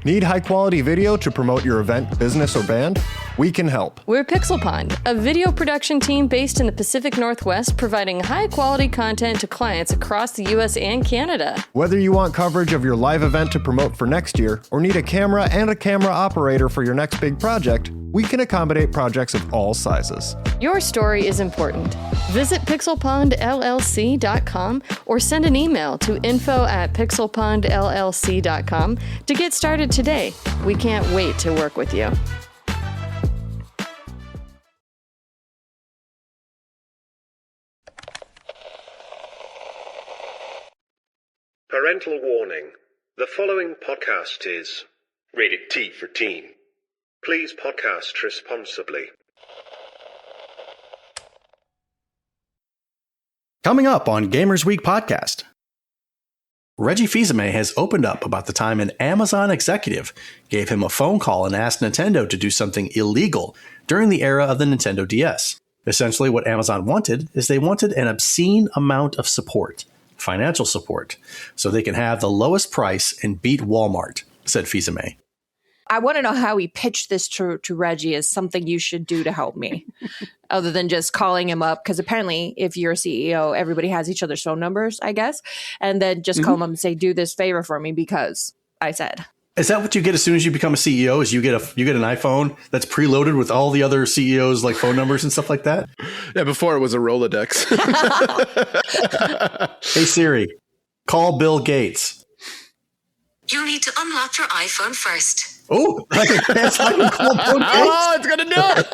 Need high-quality video to promote your event, business, or band? We can help. We're Pixel Pond, a video production team based in the Pacific Northwest, providing high-quality content to clients across the U.S. and Canada. Whether you want coverage of your live event to promote for next year, or need a camera and a camera operator for your next big project, we can accommodate projects of all sizes. Your story is important. Visit pixelpondllc.com or send an email to info@pixelpondllc.com to get started today. We can't wait to work with you. Parental warning. The following podcast is rated T for teen. Please podcast responsibly. Coming up on Gamers Week podcast, Reggie Fils-Aimé has opened up about the time an Amazon executive gave him a phone call and asked Nintendo to do something illegal during the era of the Nintendo DS. Essentially, what Amazon wanted is they wanted an obscene amount of support, financial support, so they can have the lowest price and beat Walmart, said Fils-Aimé. I want to know how he pitched this to Reggie as something you should do to help me, other than just calling him up. Because apparently, if you're a CEO, everybody has each other's phone numbers, I guess. And then just call him up and say, do this favor for me because I said. Is that what you get as soon as you become a CEO? Is you get an iPhone that's preloaded with all the other CEOs' like phone numbers and stuff like that? Yeah, before it was a Rolodex. Hey Siri, call Bill Gates. You'll need to unlock your iPhone first. Oh, that's how you call Bill Gates. Oh, it's gonna do it.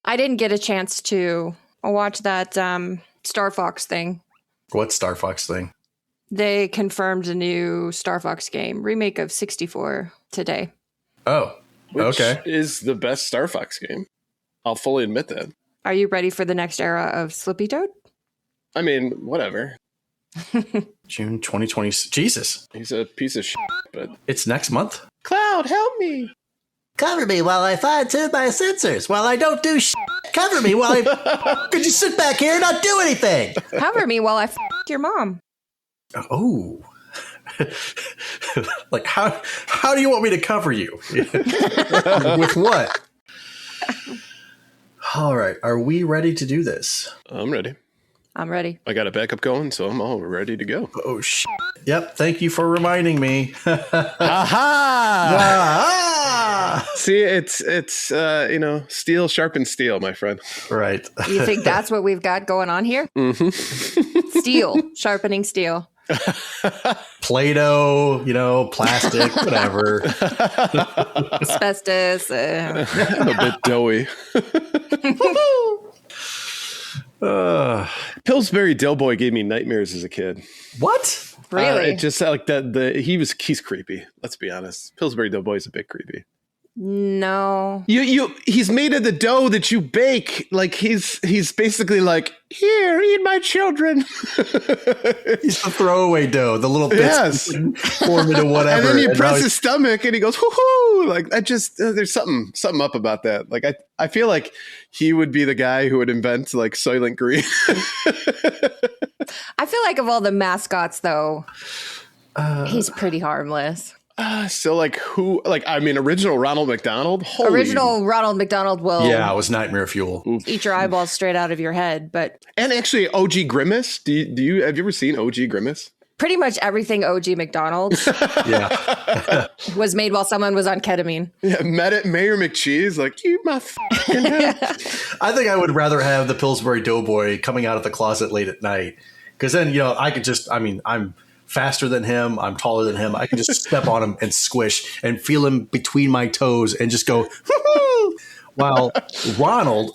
I didn't get a chance to watch that Star Fox thing. What Star Fox thing? They confirmed a new Star Fox game, remake of 64 today. Oh, okay. Which is the best Star Fox game. I'll fully admit that. Are you ready for the next era of Slippy Toad? I mean, whatever. June 2020. Jesus. He's a piece of shit, but... It's next month? Cloud, help me! Cover me while I fine-tune my sensors, while I don't do shit. Cover me while I... Could you sit back here and not do anything? Cover me while I f*** your mom. Oh. Like, how do you want me to cover you? With what? All right. Are we ready to do this? I'm ready. I'm ready. I got a backup going, so I'm all ready to go. Oh, shit. Yep. Thank you for reminding me. Aha! See, it's steel sharpens steel, my friend. Right. You think that's what we've got going on here? Mm-hmm. Steel, sharpening steel. Play-Doh, plastic, whatever. Asbestos. A bit doughy. Pillsbury Doughboy gave me nightmares as a kid. What? Really? It just like that. He's creepy. Let's be honest. Pillsbury Doughboy is a bit creepy. No. He's made of the dough that you bake. Like he's basically like, here, eat my children. He's the throwaway dough, the little bits form into whatever. And then you press his stomach and he goes, hoo-hoo. Like I just, there's something up about that. Like I feel like he would be the guy who would invent like Soylent Green. I feel like of all the mascots though, he's pretty harmless. So like who, like, I mean, original Ronald McDonald? Original Ronald McDonald will it was nightmare fuel. eat your eyeballs straight out of your head. But and actually OG Grimace. Have you ever seen OG Grimace? pretty much everything OG McDonald's was made while someone was on ketamine. Yeah, met at Mayor McCheese, like, you my fucking head. I think I would rather have the Pillsbury Doughboy coming out of the closet late at night. Because then, I could just, I'm faster than him. I'm taller than him. I can just step on him and squish and feel him between my toes and just go, while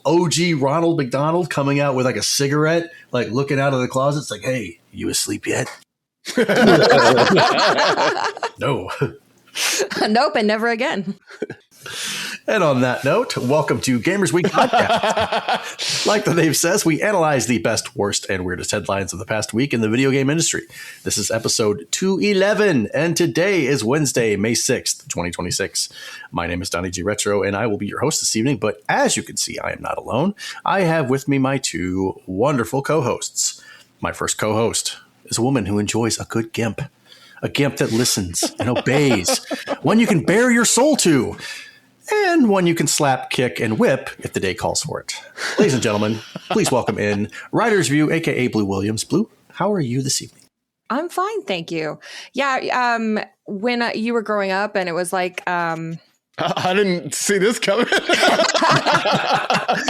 OG Ronald McDonald coming out with like a cigarette, like looking out of the closet. It's like, hey, you asleep yet? No. Nope, and never again. And on that note, welcome to Gamers Week Podcast. Like the name says, we analyze the best, worst, and weirdest headlines of the past week in the video game industry. This is episode 211, and today is Wednesday, May 6th, 2026. My name is donniegretro, and I will be your host this evening, but as you can see, I am not alone. I have with me my two wonderful co-hosts. My first co-host is a woman who enjoys a good GIMP. A GIMP that listens and obeys. One you can bare your soul to. And one you can slap, kick, and whip if the day calls for it. Ladies and gentlemen, please welcome in Writer's View, a.k.a. Blue Williams. Blue, how are you this evening? I'm fine, thank you. Yeah, when you were growing up and it was like... I didn't see this coming.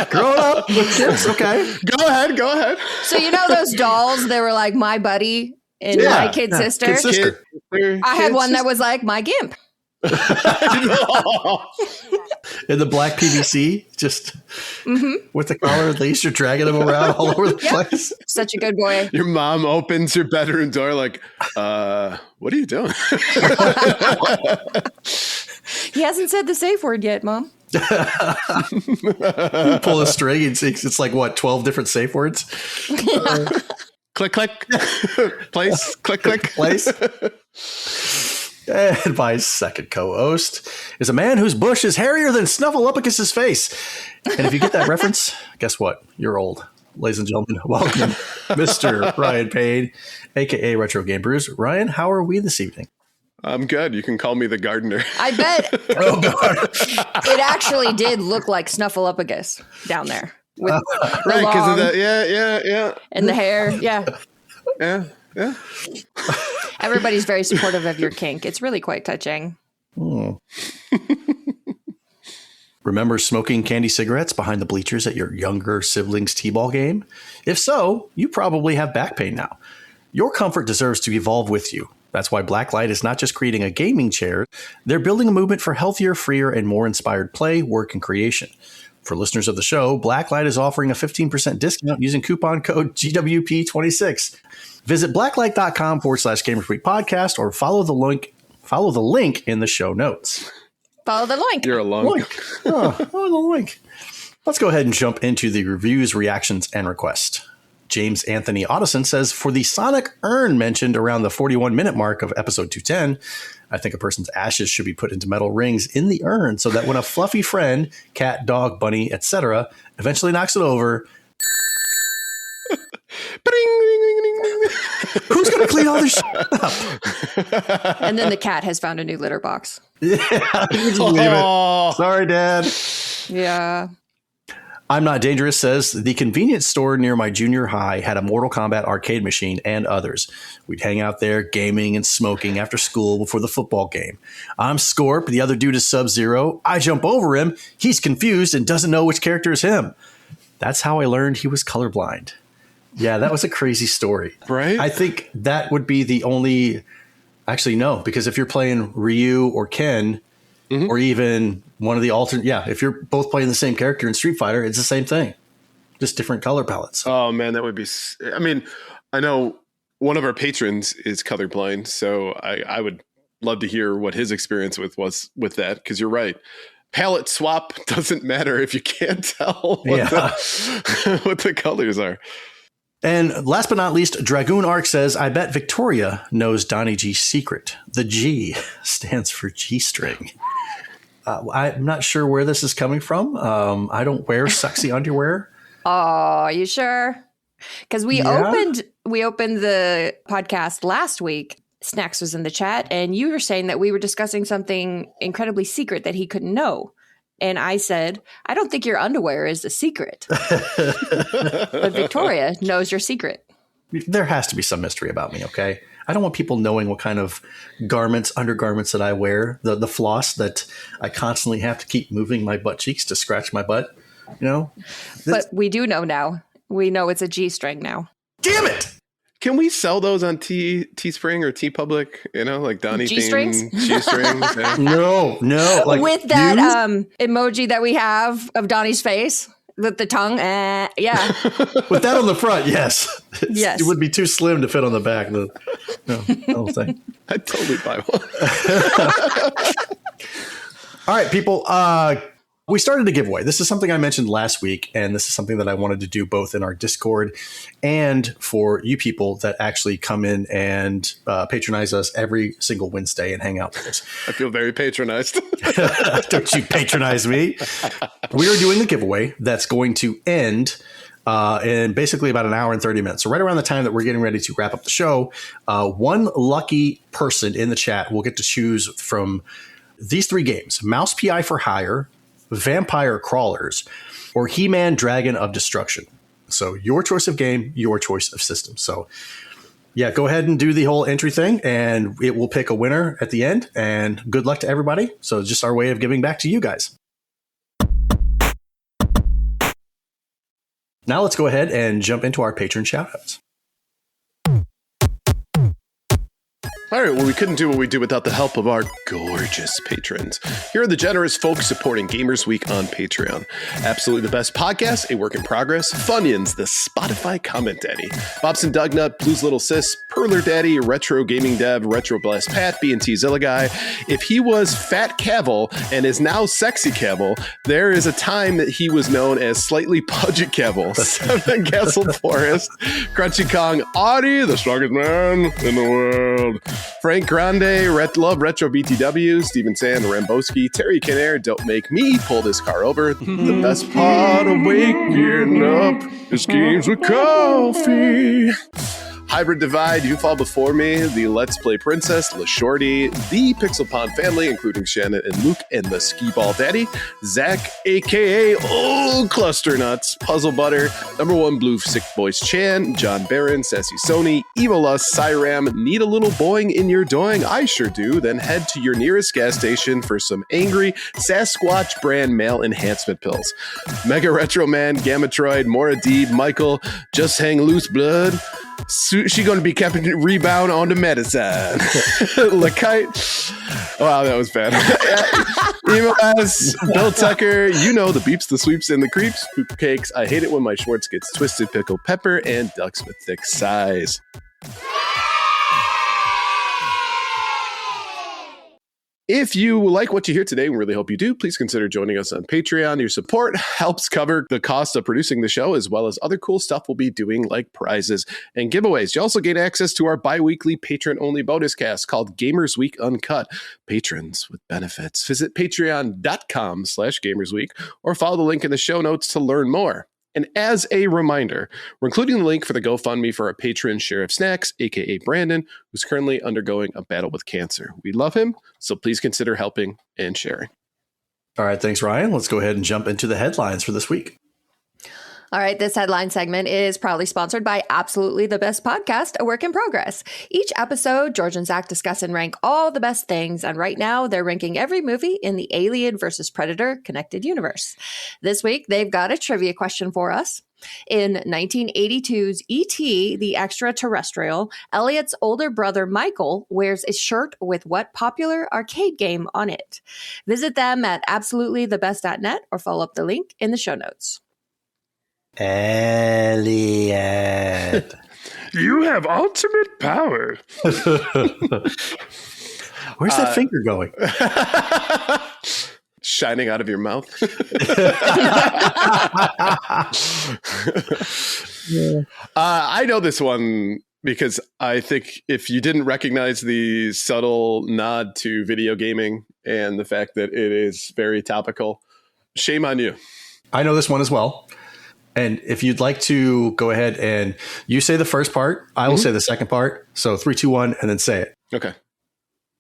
Growing up with kids, okay. Go ahead. So you know those dolls, they were like my buddy and my kid sister? Kid sister. I had one that was like my GIMP. In the black PVC, just with the collar at least, you're dragging them around all over the place. Such a good boy. Your mom opens your bedroom door like, what are you doing? He hasn't said the safe word yet, Mom. Pull a string and it's like, what, 12 different safe words? Click, click. Place, click, click. Place. And my second co-host is a man whose bush is hairier than Snuffleupagus' face. And if you get that reference, guess what? You're old. Ladies and gentlemen, welcome, Mr. Ryan Payne, a.k.a. retrogamebrews. Ryan, how are we this evening? I'm good. You can call me the gardener. I bet Oh, God. it actually did look like Snuffleupagus down there. With Right, because of that. Yeah. And the hair, yeah. Yeah. Everybody's very supportive of your kink. It's really quite touching. Remember smoking candy cigarettes behind the bleachers at your younger siblings' t-ball game? If so, you probably have back pain now. Your comfort deserves to evolve with you. That's why Blacklight is not just creating a gaming chair, they're building a movement for healthier, freer, and more inspired play, work, and creation. For listeners of the show, Blacklight is offering a 15% discount using coupon code GWP26. Visit blacklight.com/GamersWeek Podcast or follow the link in the show notes. Follow the link. You're a lunk. Follow the link. Let's go ahead and jump into the reviews, reactions, and requests. James Anthony Otteson says, for the Sonic urn mentioned around the 41-minute mark of episode 210, I think a person's ashes should be put into metal rings in the urn so that when a fluffy friend, cat, dog, bunny, etc., eventually knocks it over, who's going to clean all this shit up? And then the cat has found a new litter box. Yeah, sorry, Dad. Yeah. I'm Not Dangerous says, the convenience store near my junior high had a Mortal Kombat arcade machine and others. We'd hang out there gaming and smoking after school before the football game. I'm Scorp, the other dude is Sub-Zero. I jump over him. He's confused and doesn't know which character is him. That's how I learned he was colorblind. Yeah, that was a crazy story. Right? I think that would be the only... Actually, no, because if you're playing Ryu or Ken... or even one of the alternate. Yeah, if you're both playing the same character in Street Fighter, it's the same thing. Just different color palettes. Oh, man, that would be... I mean, I know one of our patrons is colorblind, so I would love to hear what his experience was with that, because you're right. Palette swap doesn't matter if you can't tell what the colors are. And last but not least, Dragoon Arc says, I bet Victoria knows Donnie G's secret. The G stands for G-string. I'm not sure where this is coming from. I don't wear sexy underwear. Oh, you sure? Because we opened the podcast last week. Snacks was in the chat, and you were saying that we were discussing something incredibly secret that he couldn't know. And I said, I don't think your underwear is a secret. But Victoria knows your secret. There has to be some mystery about me, okay? I don't want people knowing what kind of undergarments that I wear, the floss that I constantly have to keep moving my butt cheeks to scratch my butt, you know? But we do know now. We know it's a G-string now. Damn it! Can we sell those on Teespring or TeePublic? You know, like Donnie G-strings? G-strings. Yeah. No. Like with that emoji that we have of Donnie's face. With the tongue, yeah. With that on the front, yes. Yes. It would be too slim to fit on the back. No, the whole thing. I'd totally buy one. All right, people. We started a giveaway. This is something I mentioned last week, and this is something that I wanted to do both in our Discord and for you people that actually come in and patronize us every single Wednesday and hang out with us. I feel very patronized. Don't you patronize me. We are doing a giveaway that's going to end in basically about an hour and 30 minutes. So right around the time that we're getting ready to wrap up the show, one lucky person in the chat will get to choose from these 3 games: Mouse PI for Hire, Vampire Crawlers, or He-Man Dragon of Destruction. So your choice of game, your choice of system. So yeah, go ahead and do the whole entry thing, and it will pick a winner at the end. And good luck to everybody. So just our way of giving back to you guys. Now let's go ahead and jump into our patron shoutouts. All right, well, we couldn't do what we do without the help of our gorgeous patrons. Here are the generous folks supporting Gamers Week on Patreon. Absolutely the best podcast, A Work in Progress, Funyuns, the Spotify Comment Daddy, Bobson Dugnut, Blues Little Sis, Perler Daddy, Retro Gaming Dev, Retro Blast Pat, B&T Zilla Guy. If he was Fat Cavill and is now Sexy Cavill, there is a time that he was known as Slightly Pudget Cavill. Seven Castle Forest, Crunchy Kong, Audie, the strongest man in the world. Frank Grande, Love Retro BTW, Steven Sand, Ramboski, Terry Kinnair, Don't Make Me Pull This Car Over. The best part of waking up is games with coffee. Hybrid Divide, You Fall Before Me, the Let's Play Princess, LaShorty, the Pixel Pond family, including Shannon and Luke, and the Skee Ball Daddy, Zach, a.k.a. Old Cluster Nuts, Puzzle Butter, Number One Blue Sick Boys Chan, John Barron, Sassy Sony, Evolus, Cyram, Need a Little Boing in Your Doing? I Sure Do. Then head to your nearest gas station for some angry Sasquatch brand male enhancement pills. Mega Retro Man, Gamatroid, Mora Deeb, Michael, Just Hang Loose Blood, she gonna be keeping rebound on the medicine. Lakite. Wow, that was bad. Emo S, Bill Tucker, you know the beeps, the sweeps, and the creeps. Poop cakes. I hate it when my Schwartz gets twisted. Pickle pepper and ducks with thick size. If you like what you hear today, we really hope you do, please consider joining us on Patreon. Your support helps cover the cost of producing the show, as well as other cool stuff we'll be doing, like prizes and giveaways. You also gain access to our bi-weekly patron-only bonus cast called Gamers Week Uncut. Patrons with benefits. Visit patreon.com/gamersweek or follow the link in the show notes to learn more. And as a reminder, we're including the link for the GoFundMe for our patron Sheriff Snacks, aka Brandon, who's currently undergoing a battle with cancer. We love him, so please consider helping and sharing. All right, thanks, Ryan. Let's go ahead and jump into the headlines for this week. All right, this headline segment is proudly sponsored by Absolutely the Best Podcast, A Work in Progress. Each episode, George and Zach discuss and rank all the best things, and right now they're ranking every movie in the Alien vs. Predator connected universe. This week, they've got a trivia question for us. In 1982's E.T. the Extraterrestrial, Elliot's older brother Michael wears a shirt with what popular arcade game on it? Visit them at absolutelythebest.net or follow up the link in the show notes. Elliot. You have ultimate power. Where's that finger going? Shining out of your mouth. I know this one because I think if you didn't recognize the subtle nod to video gaming and the fact that it is very topical, shame on you. I know this one as well. And if you'd like to go ahead and you say the first part, I will say the second part. So 3, 2, 1, and then say it. Okay.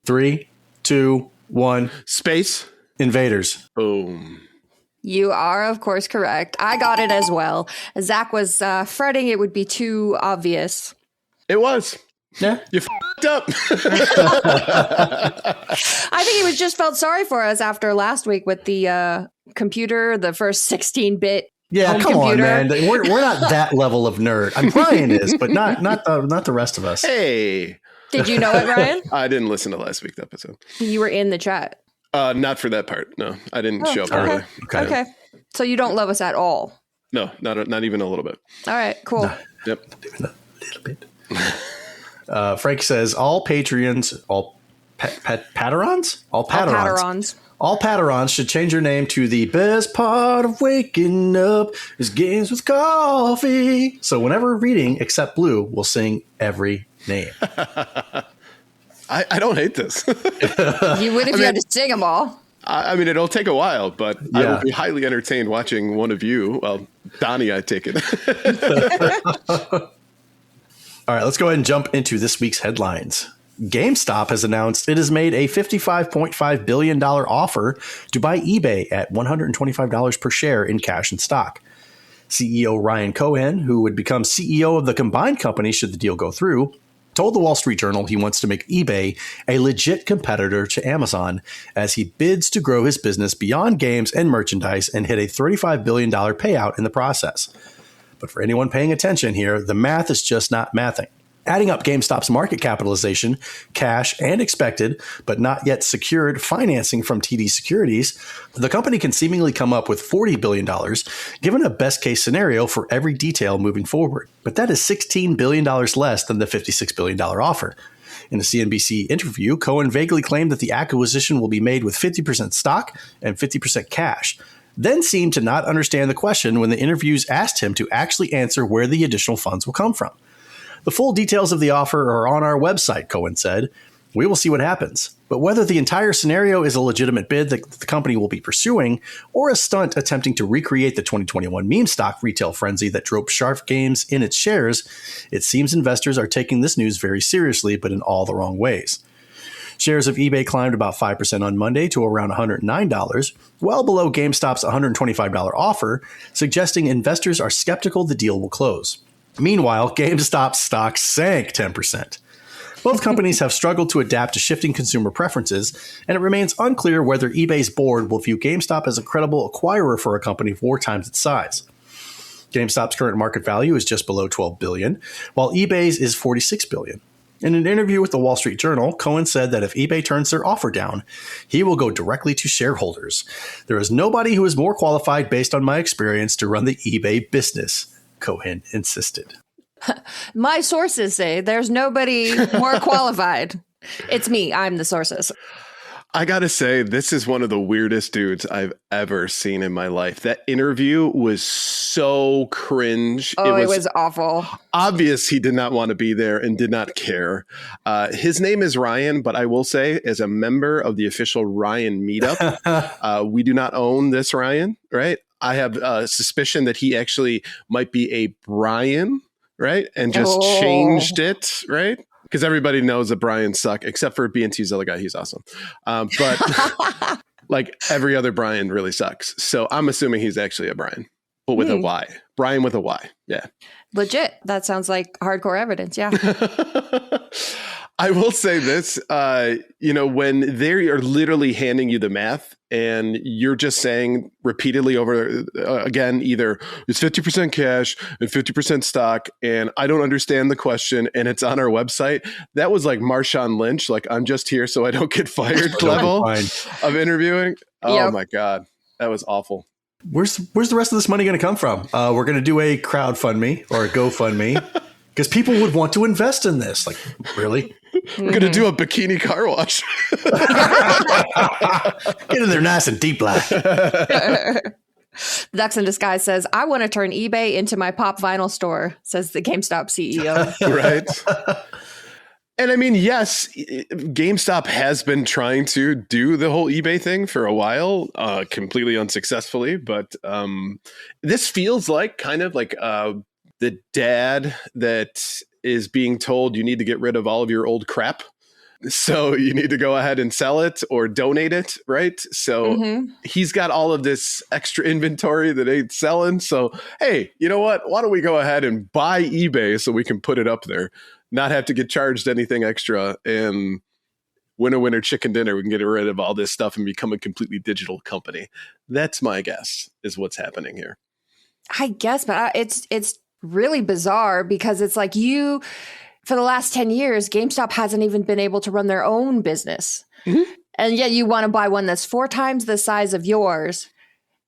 3, 2, 1. Space Invaders. Boom. You are, of course, correct. I got it as well. Zach was fretting it would be too obvious. It was. Yeah. You f***ed up. I think he was just felt sorry for us after last week with the computer, the first 16-bit. Yeah, come computer. on, man. We're not that level of nerd. I'm Brian is, but not the rest of us. Hey. Did you know it, Ryan? I didn't listen to last week's episode. You were in the chat. Not for that part. No, I didn't show up early. Okay. So you don't love us at all? No, not even a little bit. All right, cool. Yep. Not even a little bit. Frank says all Patreons, all Patrons? All Patrons. All Patrons should change their name to the best part of waking up is games with coffee. So whenever reading Except Blue, we'll sing every name. I don't hate this. You would if you had to sing them all. I mean, it'll take a while, but I will be highly entertained watching one of you. Well, Donnie, I take it. All right, let's go ahead and jump into this week's headlines. GameStop has announced it has made a $55.5 billion offer to buy eBay at $125 per share in cash and stock. CEO Ryan Cohen, who would become CEO of the combined company should the deal go through, told the Wall Street Journal he wants to make eBay a legit competitor to Amazon as he bids to grow his business beyond games and merchandise and hit a $35 billion payout in the process. But for anyone paying attention here, the math is just not mathing. Adding up GameStop's market capitalization, cash, and expected, but not yet secured financing from TD Securities, the company can seemingly come up with $40 billion, given a best-case scenario for every detail moving forward. But that is $16 billion less than the $56 billion offer. In a CNBC interview, Cohen vaguely claimed that the acquisition will be made with 50% stock and 50% cash, then seemed to not understand the question when the interviews asked him to actually answer where the additional funds will come from. The full details of the offer are on our website, Cohen said. We will see what happens. But whether the entire scenario is a legitimate bid that the company will be pursuing or a stunt attempting to recreate the 2021 meme stock retail frenzy that drove Sharp Games in its shares, it seems investors are taking this news very seriously, but in all the wrong ways. Shares of eBay climbed about 5% on Monday to around $109, well below GameStop's $125 offer, suggesting investors are skeptical the deal will close. Meanwhile, GameStop stock sank 10%. Both companies have struggled to adapt to shifting consumer preferences, and it remains unclear whether eBay's board will view GameStop as a credible acquirer for a company 4 times its size. GameStop's current market value is just below $12 billion, while eBay's is $46 billion. In an interview with the Wall Street Journal, Cohen said that if eBay turns their offer down, he will go directly to shareholders. There is nobody who is more qualified based on my experience to run the eBay business, Cohen insisted. My sources say there's nobody more qualified. It's me. I'm the sources. I gotta say, this is one of the weirdest dudes I've ever seen in my life. That interview was so cringe. Oh, it was awful. Obvious he did not want to be there and did not care. His name is Ryan, but I will say, as a member of the official Ryan meetup, we do not own this Ryan, right? I have a suspicion that he actually might be a Brian, right? And just changed it, right? Because everybody knows that Brian suck, except for BNT's other guy. He's awesome. But like every other Brian really sucks. So I'm assuming he's actually a Brian, but with a Y. Brian with a Y. Yeah. Legit. That sounds like hardcore evidence. Yeah. I will say this, when they are literally handing you the math and you're just saying repeatedly over again, either it's 50% cash and 50% stock, and I don't understand the question, and it's on our website. That was like Marshawn Lynch, like I'm just here so I don't get fired level of interviewing. Oh my God. That was awful. Where's the rest of this money going to come from? We're going to do a crowdfund or a GoFundMe. Because people would want to invest in this. Like, really? We're going to do a bikini car wash. Get in there nice and deep black. Ducks in Disguise says, I want to turn eBay into my pop vinyl store, says the GameStop CEO. Right. And I mean, yes, GameStop has been trying to do the whole eBay thing for a while, completely unsuccessfully. But this feels like kind of like the dad that is being told you need to get rid of all of your old crap. So you need to go ahead and sell it or donate it, right? So he's got all of this extra inventory that ain't selling. So, hey, you know what? Why don't we go ahead and buy eBay so we can put it up there, not have to get charged anything extra, and winner, chicken dinner. We can get rid of all this stuff and become a completely digital company. That's my guess is what's happening here. I guess, but it's really bizarre because it's like for the last 10 years, GameStop hasn't even been able to run their own business. And yet you want to buy one that's 4 times the size of yours,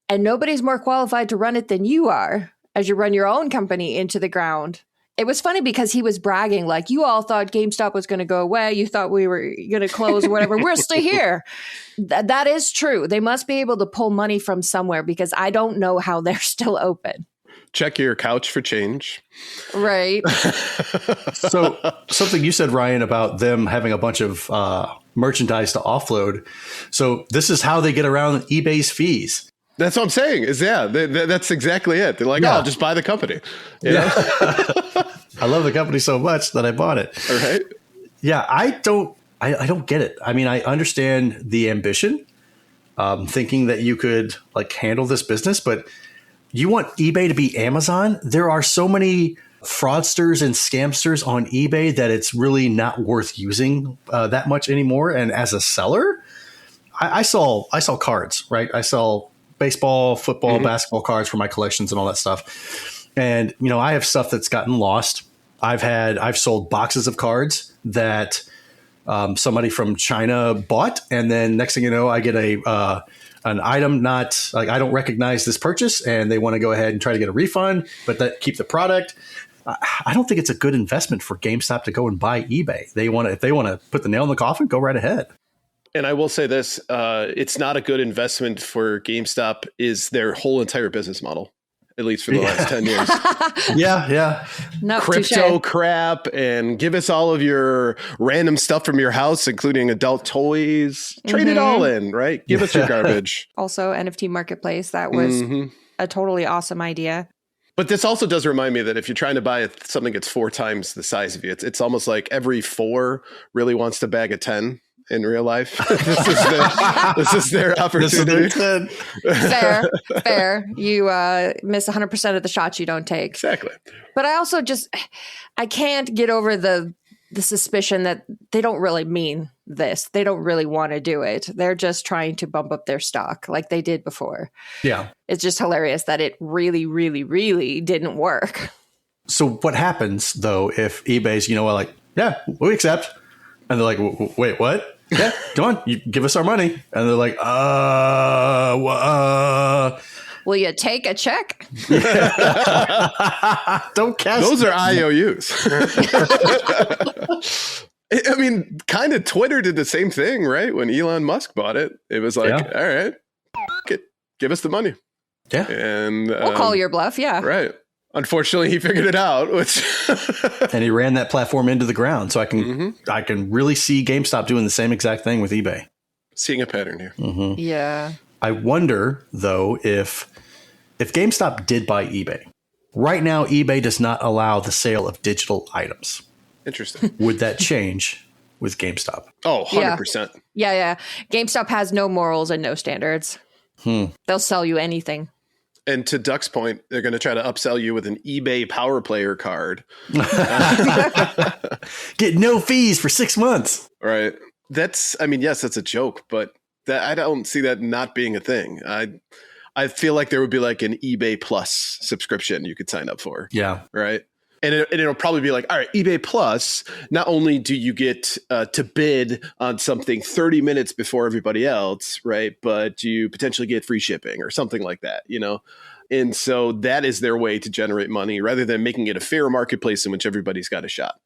and nobody's more qualified to run it than you are as you run your own company into the ground. It was funny because he was bragging like, you all thought GameStop was going to go away. You thought we were going to close or whatever. We're still here. That is true. They must be able to pull money from somewhere because I don't know how they're still open. Check your couch for change. Right. So something you said, Ryan, about them having a bunch of merchandise to offload. So this is how they get around eBay's fees. That's what I'm saying. That's exactly it. They're like, Yeah. oh, just buy the company. You know? I love the company so much that I bought it. All right. Yeah, I don't get it. I mean, I understand the ambition, thinking that you could like handle this business, but you want eBay to be Amazon? There are so many fraudsters and scamsters on eBay that it's really not worth using that much anymore. And as a seller, I sell cards, right? I sell baseball, football, basketball cards for my collections and all that stuff. And, you know, I have stuff that's gotten lost. I've sold boxes of cards that somebody from China bought. And then next thing you know, I get an item not like I don't recognize this purchase and they want to go ahead and try to get a refund, but that keep the product. I don't think it's a good investment for GameStop to go and buy eBay. If they want to put the nail in the coffin, go right ahead. And I will say this, it's not a good investment for GameStop is their whole entire business model, at least for the last 10 years. Yeah. No, Crypto touche. crap and give us all of your random stuff from your house, including adult toys. Trade it all in, right? Give us your garbage. Also, NFT marketplace. That was a totally awesome idea. But this also does remind me that if you're trying to buy something that's 4 times the size of you, it's almost like every 4 really wants to bag a 10 in real life. This is their opportunity. Fair. You miss 100% of the shots you don't take. Exactly. But I also I can't get over the suspicion that they don't really mean this. They don't really want to do it. They're just trying to bump up their stock like they did before. Yeah. It's just hilarious that it really, really, really didn't work. So what happens though if eBay's, like, yeah, we accept. And they're like, wait, what? Yeah, come on, you give us our money. And they're like, will you take a check? Don't cash. Those are IOUs. I mean, kind of Twitter did the same thing, right? When Elon Musk bought it, it was like, all right, give us the money. Yeah. And we'll call your bluff. Yeah. Right. Unfortunately, he figured it out, and he ran that platform into the ground. So I can really see GameStop doing the same exact thing with eBay. Seeing a pattern here. Mm-hmm. Yeah. I wonder though if GameStop did buy eBay. Right now, eBay does not allow the sale of digital items. Interesting. Would that change with GameStop? Oh, 100%. Yeah. GameStop has no morals and no standards. They'll sell you anything. And to Duck's point, they're going to try to upsell you with an eBay Power Player card. Get no fees for 6 months. Right. Yes, that's a joke, but I don't see that not being a thing. I feel like there would be like an eBay Plus subscription you could sign up for. Yeah. Right. And it'll probably be like, all right, eBay Plus, not only do you get to bid on something 30 minutes before everybody else, right, but you potentially get free shipping or something like that, And so that is their way to generate money rather than making it a fair marketplace in which everybody's got a shot,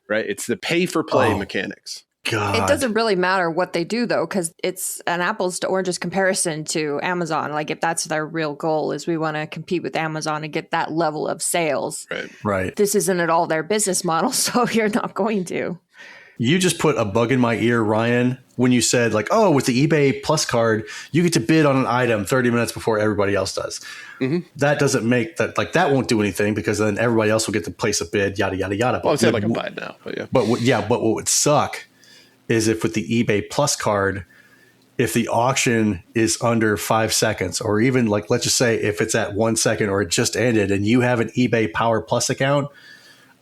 right? It's the pay-for-play mechanics. God. It doesn't really matter what they do, though, because it's an apples to oranges comparison to Amazon. Like, if that's their real goal is we want to compete with Amazon and get that level of sales. Right. This isn't at all their business model, so you're not going to. You just put a bug in my ear, Ryan, when you said like, oh, with the eBay Plus card, you get to bid on an item 30 minutes before everybody else does. Mm-hmm. That doesn't make that like that won't do anything because then everybody else will get to place a bid, yada, yada, yada. Well, it's like a bid now, but yeah. But what would suck is if with the eBay Plus card, if the auction is under 5 seconds, or even like, let's just say if it's at 1 second or it just ended and you have an eBay Power Plus account.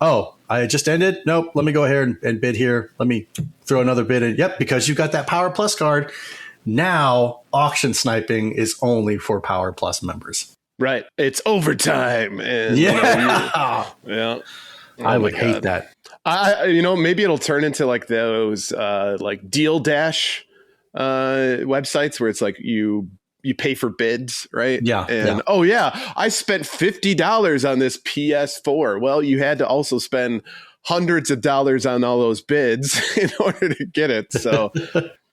Oh, I just ended. Nope. Let me go ahead and bid here. Let me throw another bid in. Yep. Because you've got that Power Plus card. Now auction sniping is only for Power Plus members. Right. It's overtime. And yeah. Yeah. I would hate that. Maybe it'll turn into like those like Deal Dash websites where it's like you you pay for bids, right? Yeah. And oh yeah, I spent $50 on this PS4. Well, you had to also spend hundreds of dollars on all those bids in order to get it. So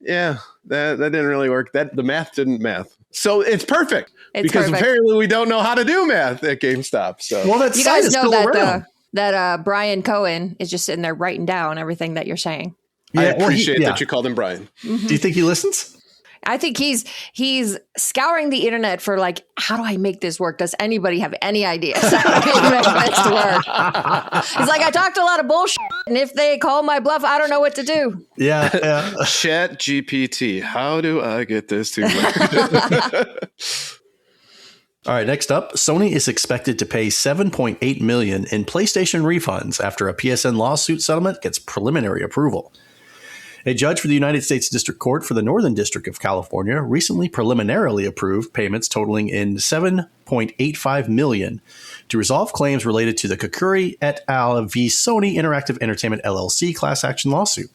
yeah, that didn't really work. The math didn't math. So it's perfect because apparently we don't know how to do math at GameStop. So well, that you site guys is know still around. that Brian Cohen is just sitting there writing down everything that you're saying. I appreciate that you called him Brian. Mm-hmm. Do you think he listens? I think he's scouring the internet for like, how do I make this work? Does anybody have any ideas how to make this work? He's like, I talked a lot of bullshit, and if they call my bluff, I don't know what to do. Yeah. Chat GPT. How do I get this to work? All right, next up, Sony is expected to pay $7.8 million in PlayStation refunds after a PSN lawsuit settlement gets preliminary approval. A judge for the United States District Court for the Northern District of California recently preliminarily approved payments totaling in $7.85 million to resolve claims related to the Kakuri et al. V. Sony Interactive Entertainment LLC class action lawsuit.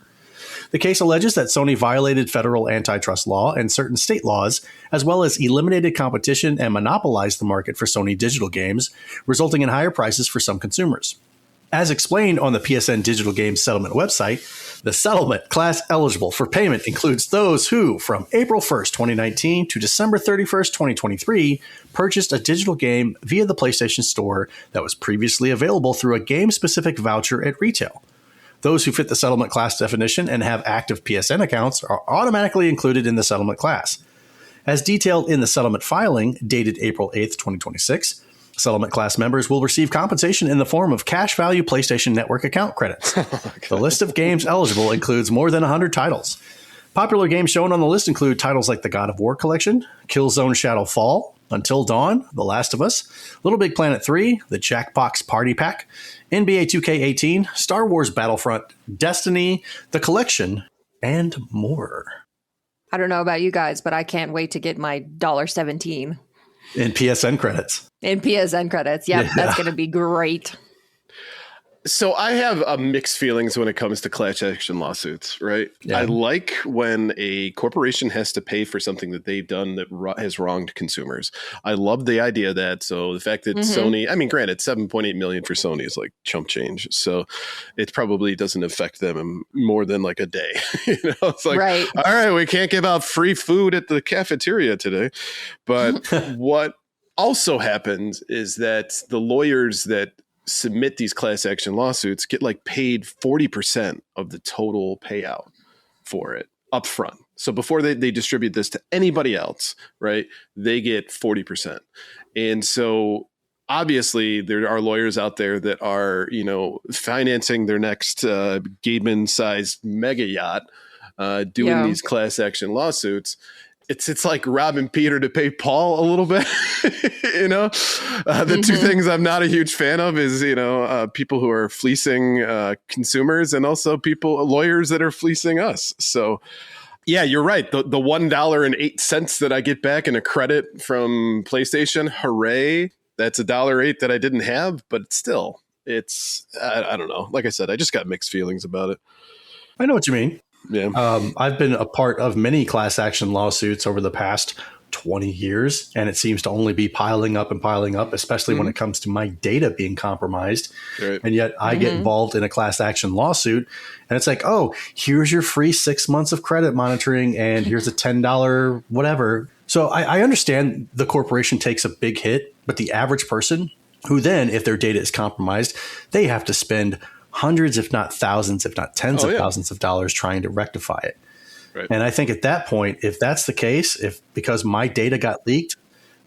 The case alleges that Sony violated federal antitrust law and certain state laws, as well as eliminated competition and monopolized the market for Sony digital games, resulting in higher prices for some consumers. As explained on the PSN Digital Games Settlement website, the settlement class eligible for payment includes those who, from April 1st, 2019 to December 31st, 2023, purchased a digital game via the PlayStation Store that was previously available through a game-specific voucher at retail. Those who fit the settlement class definition and have active PSN accounts are automatically included in the settlement class. As detailed in the settlement filing, dated April 8th, 2026, settlement class members will receive compensation in the form of cash value PlayStation Network account credits. The list of games eligible includes more than 100 titles. Popular games shown on the list include titles like the God of War Collection, Killzone Shadow Fall, Until Dawn, The Last of Us, Little Big Planet 3, the Jackbox Party Pack, NBA 2K18, Star Wars Battlefront, Destiny, The Collection, and more. I don't know about you guys, but I can't wait to get my $1.17 in PSN credits. In PSN credits. Yep, that's going to be great. So I have mixed feelings when it comes to class action lawsuits, right? Yeah. I like when a corporation has to pay for something that they've done that has wronged consumers. I love the idea of that. So the fact that Sony, I mean, granted, $7.8 million for Sony is like chump change. So it probably doesn't affect them more than like a day. It's like, right. All right, we can't give out free food at the cafeteria today. But what also happens is that the lawyers that submit these class action lawsuits get like paid 40% of the total payout for it up front. So before they distribute this to anybody else, right, they get 40%. And so obviously there are lawyers out there that are, financing their next Gateman-sized mega yacht doing these class action lawsuits. It's like robbing Peter to pay Paul a little bit, The two things I'm not a huge fan of is, people who are fleecing consumers and also lawyers that are fleecing us. So, yeah, you're right. The $1.08 that I get back in a credit from PlayStation, hooray. That's $1.08 that I didn't have, but still, I don't know. Like I said, I just got mixed feelings about it. I know what you mean. Yeah. I've been a part of many class action lawsuits over the past 20 years, and it seems to only be piling up, especially when it comes to my data being compromised. Right. And yet I get involved in a class action lawsuit, and it's like, oh, here's your free 6 months of credit monitoring, and here's a $10 whatever. So I understand the corporation takes a big hit, but the average person who then, if their data is compromised, they have to spend hundreds, if not thousands, if not tens of thousands of dollars trying to rectify it. Right. And I think at that point, if that's the case, because my data got leaked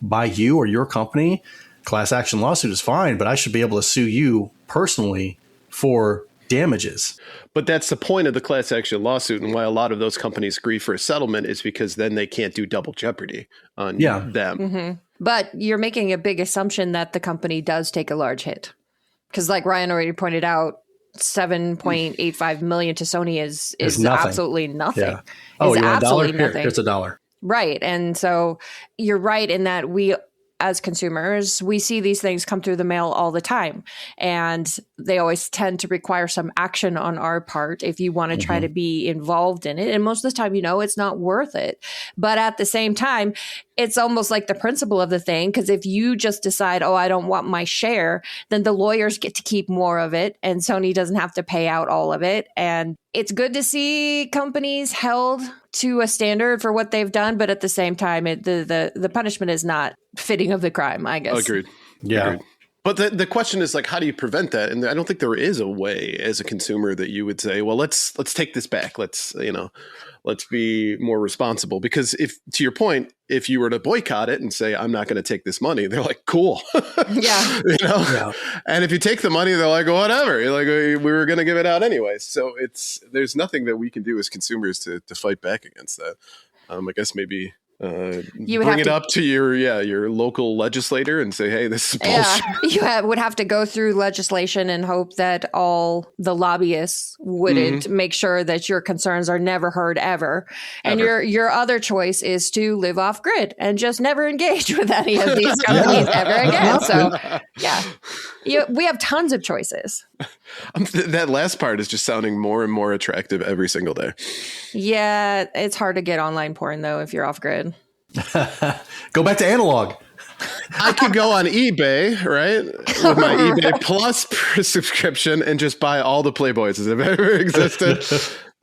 by you or your company, class action lawsuit is fine, but I should be able to sue you personally for damages. But that's the point of the class action lawsuit, and why a lot of those companies agree for a settlement is because then they can't do double jeopardy on them. Mm-hmm. But you're making a big assumption that the company does take a large hit. Because like Ryan already pointed out, $7.85 million to Sony is absolutely nothing. Yeah. Oh, you want $1? Nothing. Here, it's $1. Right. And so you're right in that we as consumers, we see these things come through the mail all the time. And they always tend to require some action on our part if you want to try to be involved in it. And most of the time, it's not worth it. But at the same time, it's almost like the principle of the thing, because if you just decide, I don't want my share, then the lawyers get to keep more of it and Sony doesn't have to pay out all of it. And it's good to see companies held to a standard for what they've done, but at the same time, the punishment is not fitting of the crime, I guess. Agreed. Yeah. Agreed. But the question is, like, how do you prevent that? And I don't think there is a way as a consumer that you would say, well, let's take this back. Let's be more responsible. Because if, to your point, if you were to boycott it and say, I'm not going to take this money, they're like, cool. Yeah. Yeah. And if you take the money, they're like, whatever. You're like, we were going to give it out anyway. So there's nothing that we can do as consumers to fight back against that. I guess maybe you would bring it up to your local legislator and say, hey, this is bullshit. Yeah, you would have to go through legislation and hope that all the lobbyists wouldn't make sure that your concerns are never heard ever. And your other choice is to live off grid and just never engage with any of these companies ever again. So we have tons of choices. That last part is just sounding more and more attractive every single day. Yeah, it's hard to get online porn though if you're off grid. Go back to analog. I could go on eBay, right, with my eBay Plus subscription and just buy all the Playboys that have ever existed,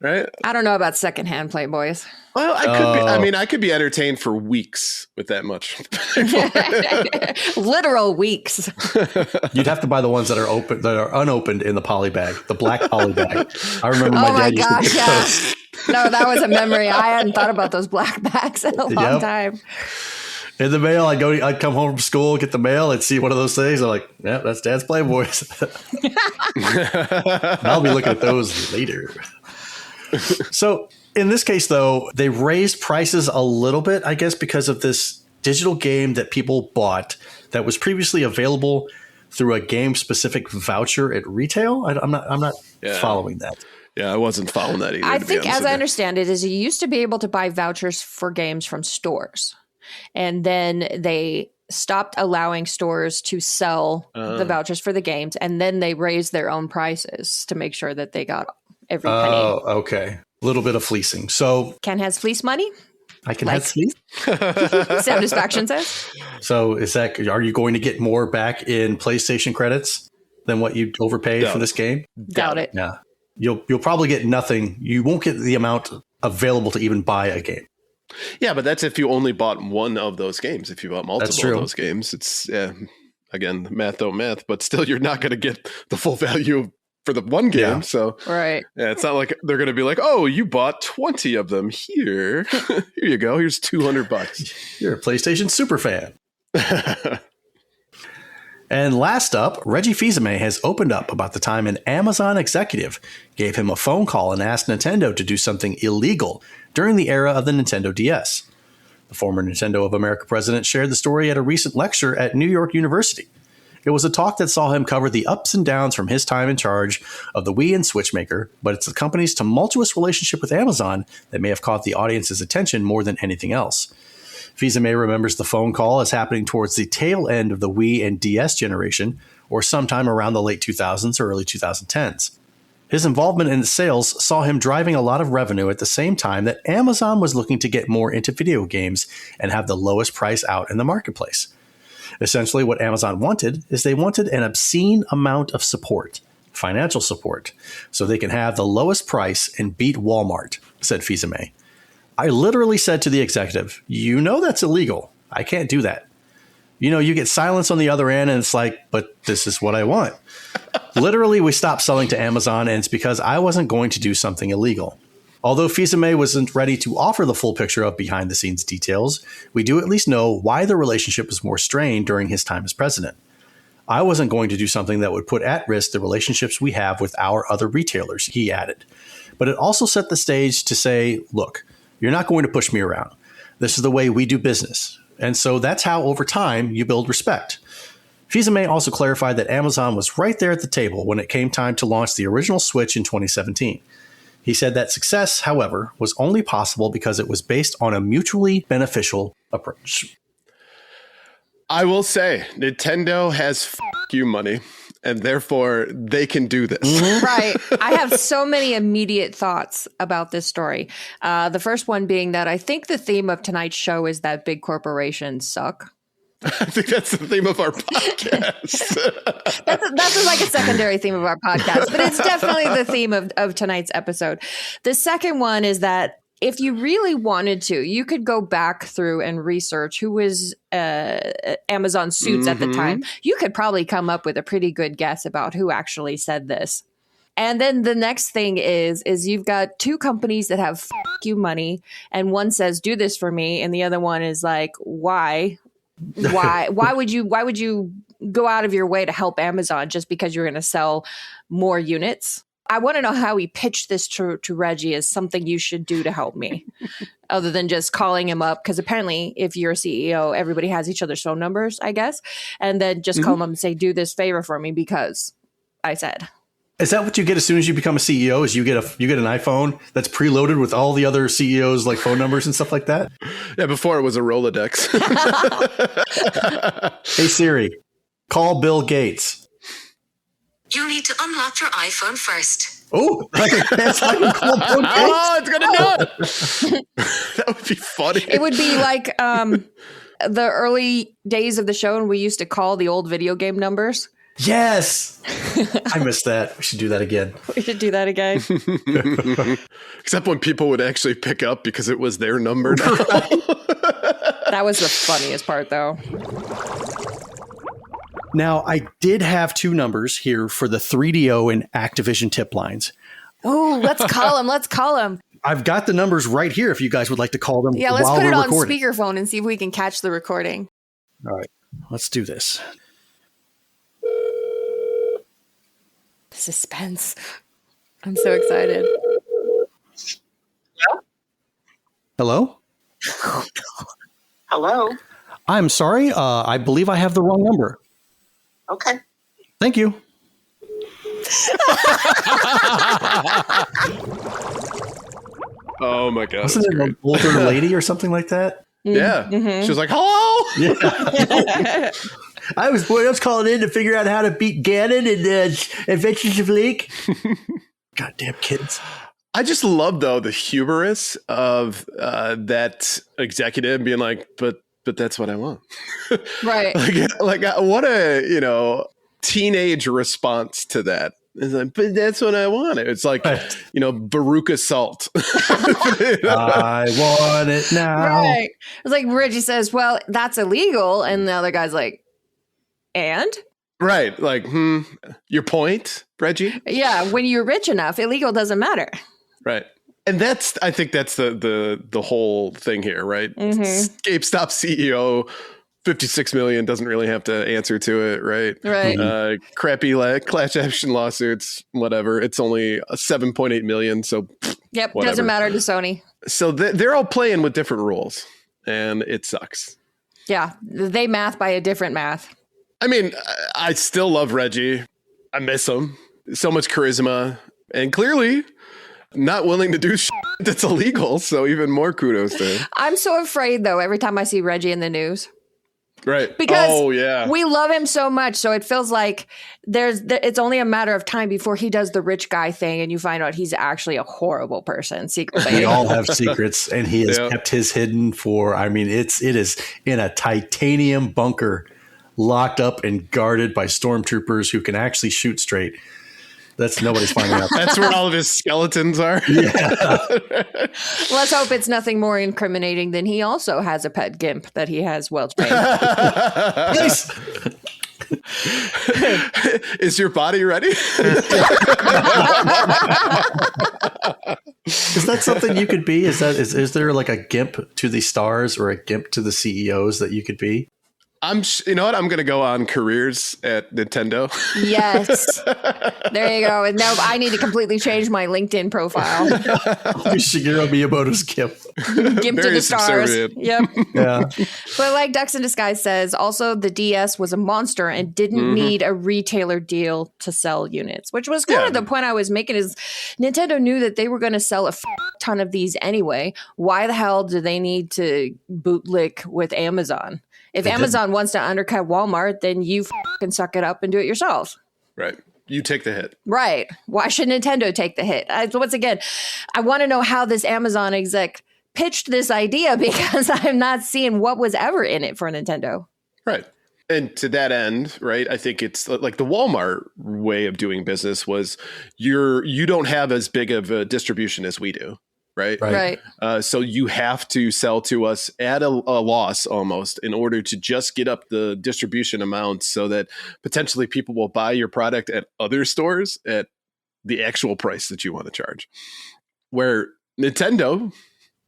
right? I don't know about secondhand Playboys. Well, I could be. I mean, I could be entertained for weeks with that much. Literal weeks. You'd have to buy the ones that are unopened in the poly bag, the black poly bag. I remember my dad used to get those. No, that was a memory. I hadn't thought about those black bags in a long time. In the mail, I'd come home from school, get the mail, and see one of those things. I'm like, yeah, that's Dad's Playboys. I'll be looking at those later. So in this case, though, they raised prices a little bit, I guess, because of this digital game that people bought that was previously available through a game-specific voucher at retail. I'm not following that. Yeah, I wasn't following that either. I think, as I understand it, is you used to be able to buy vouchers for games from stores. And then they stopped allowing stores to sell the vouchers for the games. And then they raised their own prices to make sure that they got every penny. Oh, okay. A little bit of fleecing. So Ken has fleece money? I can have fleece? Satisfaction says. So are you going to get more back in PlayStation credits than what you overpaid for this game? Doubt it. Yeah. You'll probably get nothing. You won't get the amount available to even buy a game. Yeah, but that's if you only bought one of those games. If you bought multiple of those games, it's again, math don't math, but still you're not going to get the full value for the one game. Yeah. So right. Yeah, it's not like they're going to be like, oh, you bought 20 of them here. Here you go. Here's $200. You're a PlayStation super fan. And last up, Reggie Fils-Aimé has opened up about the time an Amazon executive gave him a phone call and asked Nintendo to do something illegal during the era of the Nintendo DS. The former Nintendo of America president shared the story at a recent lecture at New York University. It was a talk that saw him cover the ups and downs from his time in charge of the Wii and Switch maker, but it's the company's tumultuous relationship with Amazon that may have caught the audience's attention more than anything else. Fils-Aimé remembers the phone call as happening towards the tail end of the Wii and DS generation, or sometime around the late 2000s or early 2010s. His involvement in sales saw him driving a lot of revenue at the same time that Amazon was looking to get more into video games and have the lowest price out in the marketplace. Essentially, what Amazon wanted is they wanted an obscene amount of support, financial support, so they can have the lowest price and beat Walmart, said Fils-Aimé. I literally said to the executive, you know that's illegal. I can't do that. You know, you get silence on the other end and it's like, but this is what I want. Literally, we stopped selling to Amazon and it's because I wasn't going to do something illegal. Although Fils-Aimé wasn't ready to offer the full picture of behind-the-scenes details, we do at least know why the relationship was more strained during his time as president. I wasn't going to do something that would put at risk the relationships we have with our other retailers, he added. But it also set the stage to say, look, you're not going to push me around. This is the way we do business. And so that's how, over time, you build respect. Fils-Aimé also clarified that Amazon was right there at the table when it came time to launch the original Switch in 2017. He said that success, however, was only possible because it was based on a mutually beneficial approach. I will say Nintendo has you money, and therefore they can do this. Right. I have so many immediate thoughts about this story. The first one being that I think the theme of tonight's show is that big corporations suck. I think that's the theme of our podcast. That's like a secondary theme of our podcast, but it's definitely the theme of tonight's episode. The second one is that if you really wanted to, you could go back through and research who was Amazon suits at the time. You could probably come up with a pretty good guess about who actually said this. And then the next thing is you've got two companies that have you money, and one says, do this for me. And the other one is like, why would you go out of your way to help Amazon just because you're going to sell more units? I want to know how he pitched this to Reggie as something you should do to help me, other than just calling him up. Because apparently, if you're a CEO, everybody has each other's phone numbers, I guess, and then just call him up and say, "Do this favor for me," because I said. Is that what you get as soon as you become a CEO? Is you get an iPhone that's preloaded with all the other CEOs' like phone numbers and stuff like that? Yeah, before it was a Rolodex. Hey Siri, call Bill Gates. You need to unlock your iPhone first. Oh, that's how you call Bill Gates. Oh, it's gonna do it. That would be funny. It would be like the early days of the show, and we used to call the old video game numbers. Yes. I missed that. We should do that again. We should do that again. Except when people would actually pick up because it was their number now. That was the funniest part, though. Now, I did have two numbers here for the 3DO and Activision tip lines. Oh, let's call him. Let's call him. I've got the numbers right here if you guys would like to call them. Yeah, let's while put it we're on recording. speakerphone and see if we can catch the recording. All right, let's do this. Suspense. I'm so excited. Hello? Hello. I'm sorry. I believe I have the wrong number. Okay. Thank you. Oh my god. Wasn't it an older lady or something like that? Yeah. She was like, hello. Yeah. I was calling in to figure out how to beat Ganon in Adventures of Link. Goddamn kids. I just love though the hubris of that executive being like, but that's what I want. Right. like what a, teenage response to that. It's like, but that's what I want. It's like, Baruch assault. I want it now. Right. It's like Reggie says, well, that's illegal. And the other guy's like, and? Right. Like, your point, Reggie? Yeah. When you're rich enough, illegal doesn't matter. Right. And I think that's the whole thing here, right? GameStop CEO, 56 million, doesn't really have to answer to it, right? Right. Crappy class action lawsuits, whatever. It's only 7.8 million. So yep. Whatever. Doesn't matter to Sony. So they're all playing with different rules, and it sucks. Yeah. They math by a different math. I mean, I still love Reggie. I miss him. So much charisma, and clearly not willing to do shit that's illegal. So even more kudos to him. I'm so afraid, though, every time I see Reggie in the news. Right. Because yeah. we love him so much. So it feels like it's only a matter of time before he does the rich guy thing and you find out he's actually a horrible person secretly. We all have secrets, and he has kept his hidden for, it is in a titanium bunker, locked up and guarded by stormtroopers who can actually shoot straight. That's nobody's finding out. That's where all of his skeletons are. Yeah. Let's hope it's nothing more incriminating than he also has a pet gimp that he has well trained. Nice. Is your body ready? Is that something you could be? Is there like a gimp to the stars or a gimp to the CEOs that you could be? You know what? I'm going to go on careers at Nintendo. Yes. There you go. No, I need to completely change my LinkedIn profile. Shigeru Miyamoto's gimp. Gimp to Very the stars. subservient. Yep. Yeah. But like Ducks in Disguise says, also the DS was a monster and didn't need a retailer deal to sell units, which was kind of the point I was making is Nintendo knew that they were going to sell a ton of these anyway. Why the hell do they need to bootlick with Amazon? If Amazon wants to undercut Walmart, then you can suck it up and do it yourself. Right. You take the hit. Right. Why should Nintendo take the hit? Once again, I want to know how this Amazon exec pitched this idea because I'm not seeing what was ever in it for Nintendo. Right. And to that end, right, I think it's like the Walmart way of doing business was you don't have as big of a distribution as we do. Right. So you have to sell to us at a loss almost in order to just get up the distribution amount so that potentially people will buy your product at other stores at the actual price that you want to charge. Where Nintendo,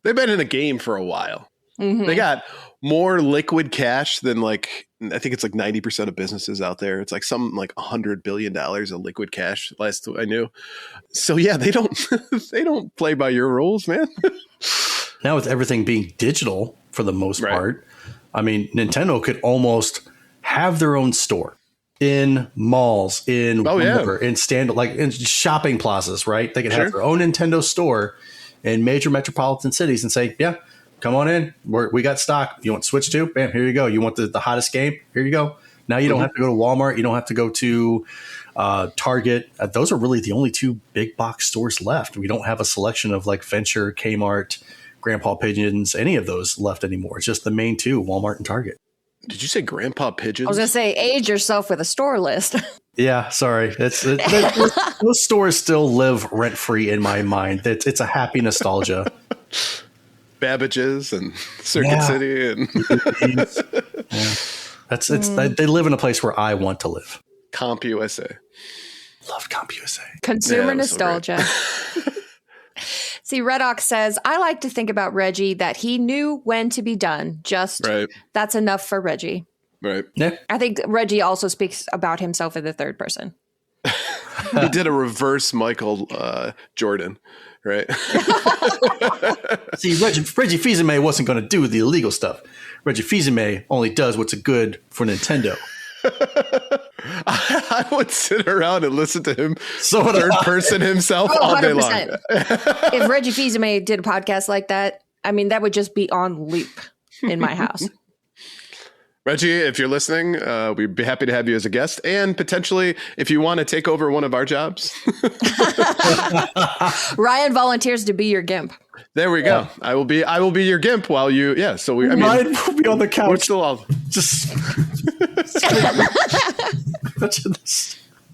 they've been in a game for a while. Mm-hmm. They got more liquid cash than like, I think it's like 90% of businesses out there. It's like something like $100 billion of liquid cash last I knew. So yeah, they don't play by your rules, man. Now with everything being digital for the most part, I mean, Nintendo could almost have their own store in malls, in in in shopping plazas, right? They could have their own Nintendo store in major metropolitan cities and say, yeah, come on in. We got stock. You want Switch 2? Bam, here you go. You want the hottest game? Here you go. Now you don't have to go to Walmart. You don't have to go to Target. Those are really the only two big box stores left. We don't have a selection of like Venture, Kmart, Grandpa Pigeons, any of those left anymore. It's just the main two, Walmart and Target. Did you say Grandpa Pigeons? I was going to say, age yourself with a store list. Yeah, sorry. Those stores still live rent-free in my mind. It's a happy nostalgia. Babbage's and Circuit City and they live in a place where I want to live. Comp USA. Love Comp USA. Consumer nostalgia. See, Redox says, I like to think about Reggie that he knew when to be done. Just that's enough for Reggie. Right. Yeah. I think Reggie also speaks about himself in the third person. He did a reverse Michael Jordan. Right. See, Reggie Fils-Aimé wasn't going to do the illegal stuff. Reggie Fils-Aimé only does what's good for Nintendo. I would sit around and listen to him third person himself all day long. If Reggie Fils-Aimé did a podcast like that, I mean, that would just be on loop in my house. Reggie, if you're listening, we'd be happy to have you as a guest. And potentially, if you want to take over one of our jobs. Ryan volunteers to be your gimp. There we go. I will be your gimp while you. Yeah. So Ryan will be on the couch. We're still all just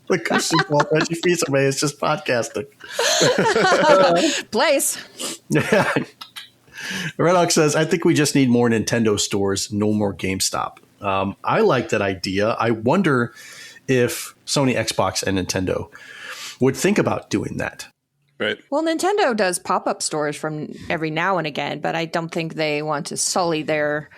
the cushion while Reggie Fils-Aimé is just podcasting. Place. Yeah. Redox says, I think we just need more Nintendo stores, no more GameStop. I like that idea. I wonder if Sony, Xbox, and Nintendo would think about doing that. Right. Well, Nintendo does pop-up stores from every now and again, but I don't think they want to sully their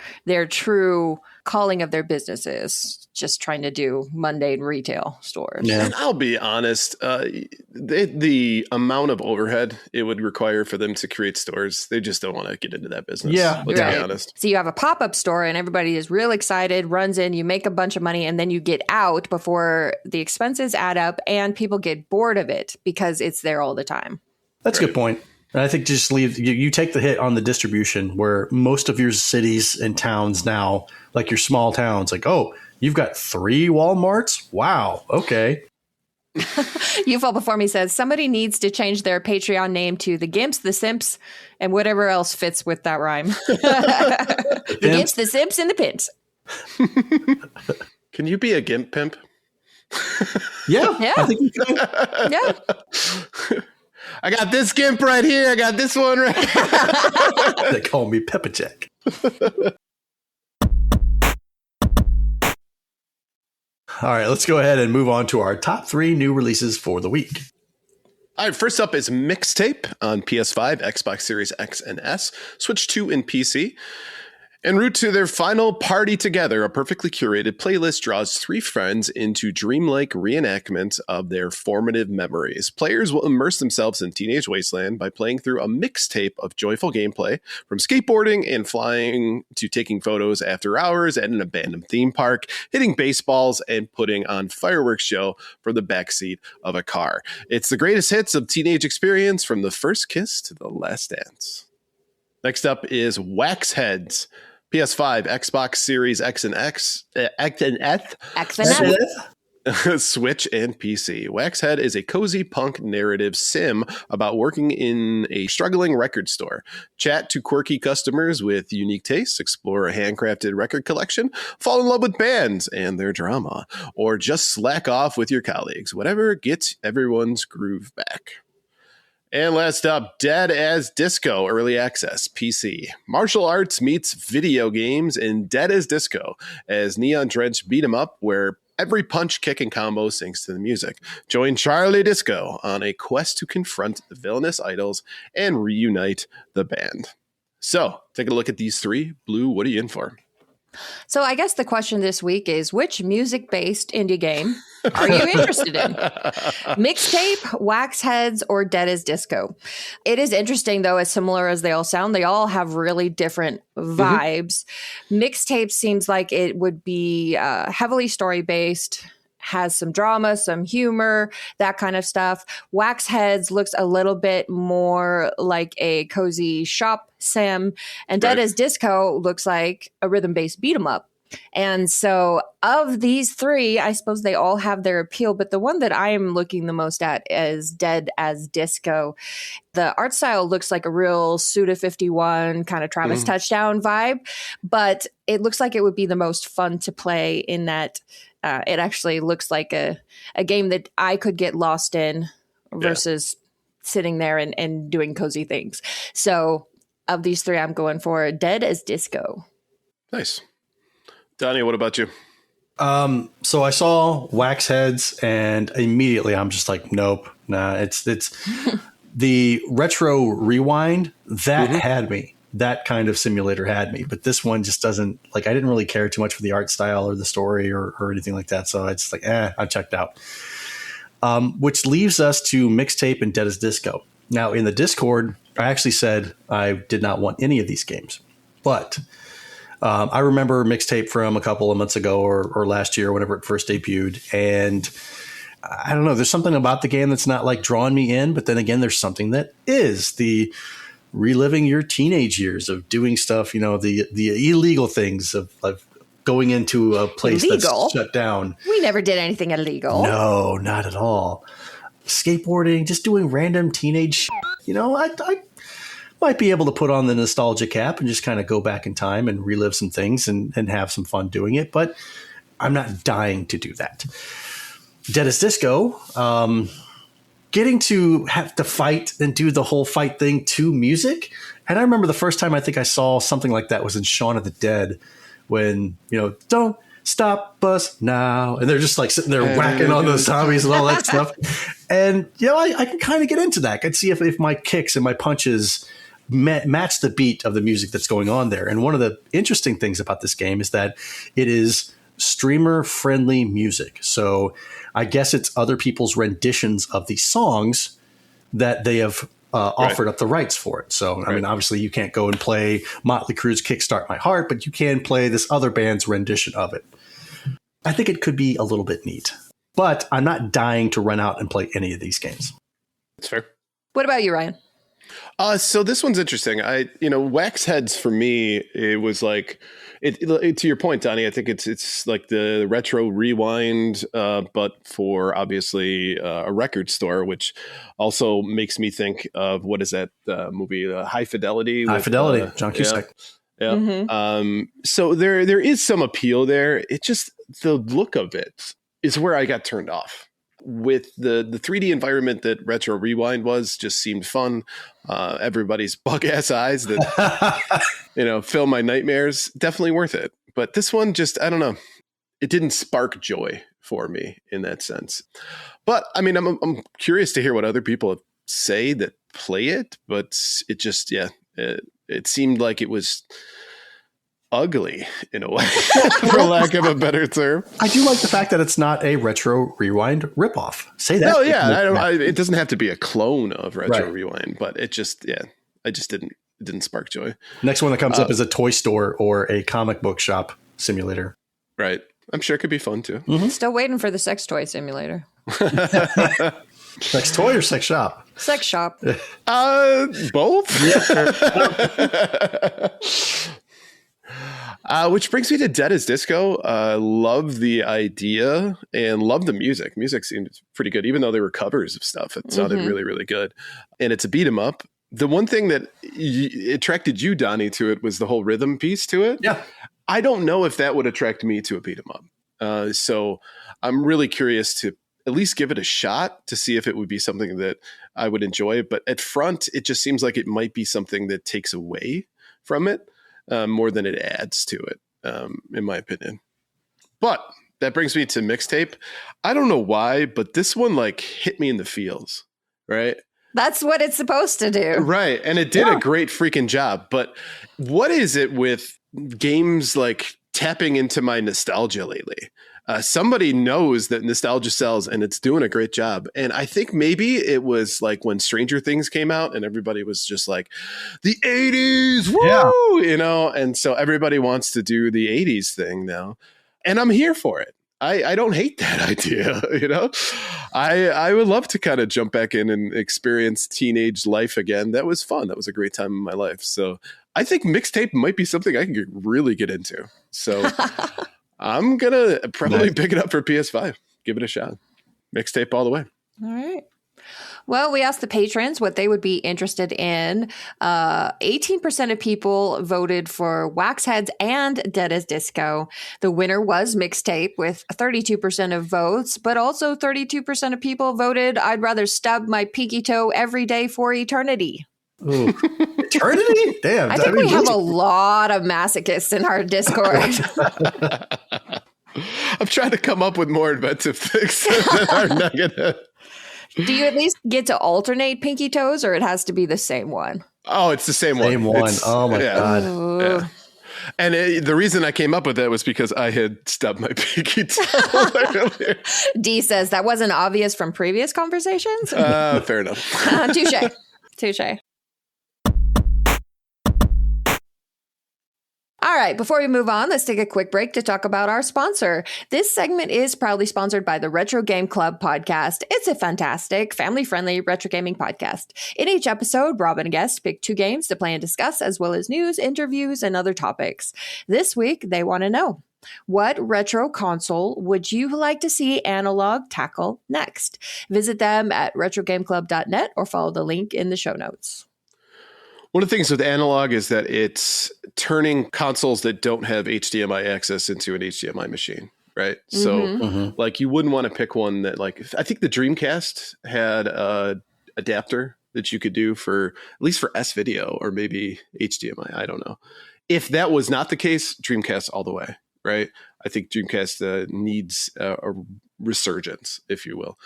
true calling of their businesses, just trying to do mundane retail stores. Yeah. And I'll be honest, the amount of overhead it would require for them to create stores, they just don't want to get into that business. Yeah. Let's be honest. So you have a pop-up store and everybody is real excited, runs in, you make a bunch of money, and then you get out before the expenses add up and people get bored of it because it's there all the time. That's a good point. And I think just you take the hit on the distribution where most of your cities and towns now, like your small towns, like, oh, you've got 3 Walmarts? Wow. Okay. You Fall Before Me says somebody needs to change their Patreon name to the Gimps, the Simps, and whatever else fits with that rhyme. The Gimps, the Simps, and the Pimps. Can you be a Gimp pimp? Yeah. I think you can. Yeah. I got this Gimp right here. I got this one right here. They call me Peppa Jack. All right, let's go ahead and move on to our top 3 new releases for the week. All right, first up is Mixtape on PS5, Xbox Series X and S, Switch 2, and PC. En route to their final party together, a perfectly curated playlist draws three friends into dreamlike reenactments of their formative memories. Players will immerse themselves in teenage wasteland by playing through a mixtape of joyful gameplay, from skateboarding and flying to taking photos after hours at an abandoned theme park, hitting baseballs, and putting on fireworks show from the backseat of a car. It's the greatest hits of teenage experience from the first kiss to the last dance. Next up is Wax Heads. PS5, Xbox Series X and S, Switch, and PC. Waxhead is a cozy punk narrative sim about working in a struggling record store. Chat to quirky customers with unique tastes, explore a handcrafted record collection, fall in love with bands and their drama, or just slack off with your colleagues. Whatever gets everyone's groove back. And last up, Dead as Disco Early Access PC. Martial arts meets video games in Dead as Disco, as neon-drenched beat 'em up where every punch, kick, and combo syncs to the music. Join Charlie Disco on a quest to confront the villainous idols and reunite the band. So, taking a look at these three. Blue, what are you in for? So I guess the question this week is, which music-based indie game are you interested in? Mixtape, Wax Heads, or Dead as Disco? It is interesting, though, as similar as they all sound, they all have really different vibes. Mixtape seems like it would be heavily story-based, has some drama, some humor, that kind of stuff. Wax Heads looks a little bit more like a cozy shop sim, and Dead as Disco looks like a rhythm-based beat 'em up. And so of these three, I suppose they all have their appeal, but the one that I am looking the most at is Dead as Disco. The art style looks like a real Suda 51 kind of Travis Touchdown vibe, but it looks like it would be the most fun to play in that it actually looks like a game that I could get lost in versus sitting there and doing cozy things. So of these three, I'm going for Dead as Disco. Nice. Donnie, what about you? So I saw Wax Heads and immediately I'm just like, nope, nah, it's the retro rewind that had me. That kind of simulator had me, but this one just doesn't, like, I didn't really care too much for the art style or the story or anything like that. So it's like, I'm checked out. Which leaves us to Mixtape and Dead as Disco. Now in the Discord, I actually said I did not want any of these games, but I remember Mixtape from a couple of months ago or last year, whenever it first debuted. And I don't know, there's something about the game that's not like drawing me in, but then again, there's something that is the reliving your teenage years of doing stuff, you know, the illegal things of going into a place that's shut down. We never did anything illegal. No, not at all. Skateboarding, just doing random teenage shit. You know, I might be able to put on the nostalgia cap and just kind of go back in time and relive some things and have some fun doing it. But I'm not dying to do that. Dead as Disco, getting to have to fight and do the whole fight thing to music. And I remember the first time I think I saw something like that was in Shaun of the Dead when, you know, don't stop us now. And they're just like sitting there whacking on those zombies and all that stuff. And, you know, I can kind of get into that. I can see if my kicks and my punches match the beat of the music that's going on there. And one of the interesting things about this game is that it is streamer friendly music. So I guess it's other people's renditions of these songs that they have offered up the rights for it. So, I mean, obviously you can't go and play Motley Crue's Kickstart My Heart, but you can play this other band's rendition of it. I think it could be a little bit neat, but I'm not dying to run out and play any of these games. That's fair. What about you, Ryan? So this one's interesting. Wax Heads for me, it was like, it to your point, Donnie, I think it's like the retro rewind, but for obviously a record store, which also makes me think of, what is that movie, High Fidelity? High Fidelity, John Cusack. Yeah. Mm-hmm. So there is some appeal there. It just, the look of it is where I got turned off. With the 3D environment that Retro Rewind just seemed fun. Everybody's bug ass eyes that fill my nightmares. Definitely worth it. But this one just, I don't know. It didn't spark joy for me in that sense. But I mean, I'm curious to hear what other people say that play it. But it just, it seemed like it was ugly in a way, for lack of a better term. I do like the fact that it's not a Retro Rewind ripoff. Say that. No, yeah, it doesn't have to be a clone of Retro Right. Rewind, but it just didn't spark joy. Next one that comes up is a toy store or a comic book shop simulator. Right. I'm sure it could be fun too. Still waiting for the sex toy simulator. Sex toy or sex shop? Sex shop. Both. Which brings me to Dead as Disco. Love the idea and love the music. Music seemed pretty good, even though they were covers of stuff. It sounded really, really good. And it's a beat 'em up. The one thing that attracted you, Donnie, to it was the whole rhythm piece to it. Yeah. I don't know if that would attract me to a beat 'em up. So I'm really curious to at least give it a shot to see if it would be something that I would enjoy. But at front, it just seems like it might be something that takes away from it more than it adds to it, in my opinion. But that brings me to mixtape. I don't know why, but this one like hit me in the feels, right? That's what it's supposed to do. Right. And it did a great freaking job. But what is it with games like tapping into my nostalgia lately? Somebody knows that nostalgia sells and it's doing a great job. And I think maybe it was like when Stranger Things came out and everybody was just like, the 80s, woo, you know? And so everybody wants to do the 80s thing now. And I'm here for it. I don't hate that idea, you know? I would love to kind of jump back in and experience teenage life again. That was fun. That was a great time in my life. So I think mixtape might be something I can really get into. So I'm going to probably pick it up for PS5. Give it a shot. Mixtape all the way. All right. Well, we asked the patrons what they would be interested in. 18% of people voted for Waxheads and Dead as Disco. The winner was Mixtape with 32% of votes, but also 32% of people voted I'd rather stub my pinky toe every day for eternity. Ooh. Eternity? Damn. I think we have a lot of masochists in our Discord. I'm trying to come up with more inventive things that are negative. Do you at least get to alternate pinky toes, or it has to be the same one? Oh, it's the same one. Same one. Oh my God. Yeah. And the reason I came up with that was because I had stubbed my pinky toe earlier. D says that wasn't obvious from previous conversations. Fair enough. Touche. All right, before we move on, let's take a quick break to talk about our sponsor. This segment is proudly sponsored by the Retro Game Club podcast. It's a fantastic, family-friendly retro gaming podcast. In each episode, Rob and a guest pick 2 games to play and discuss, as well as news, interviews, and other topics. This week, they want to know, what retro console would you like to see Analog tackle next? Visit them at retrogameclub.net or follow the link in the show notes. One of the things with Analog is that it's turning consoles that don't have HDMI access into an HDMI machine, right? So like you wouldn't want to pick one that like, I think the Dreamcast had a adapter that you could do for, at least for S-Video or maybe HDMI. I don't know. If that was not the case, Dreamcast all the way, right? I think Dreamcast needs a resurgence, if you will.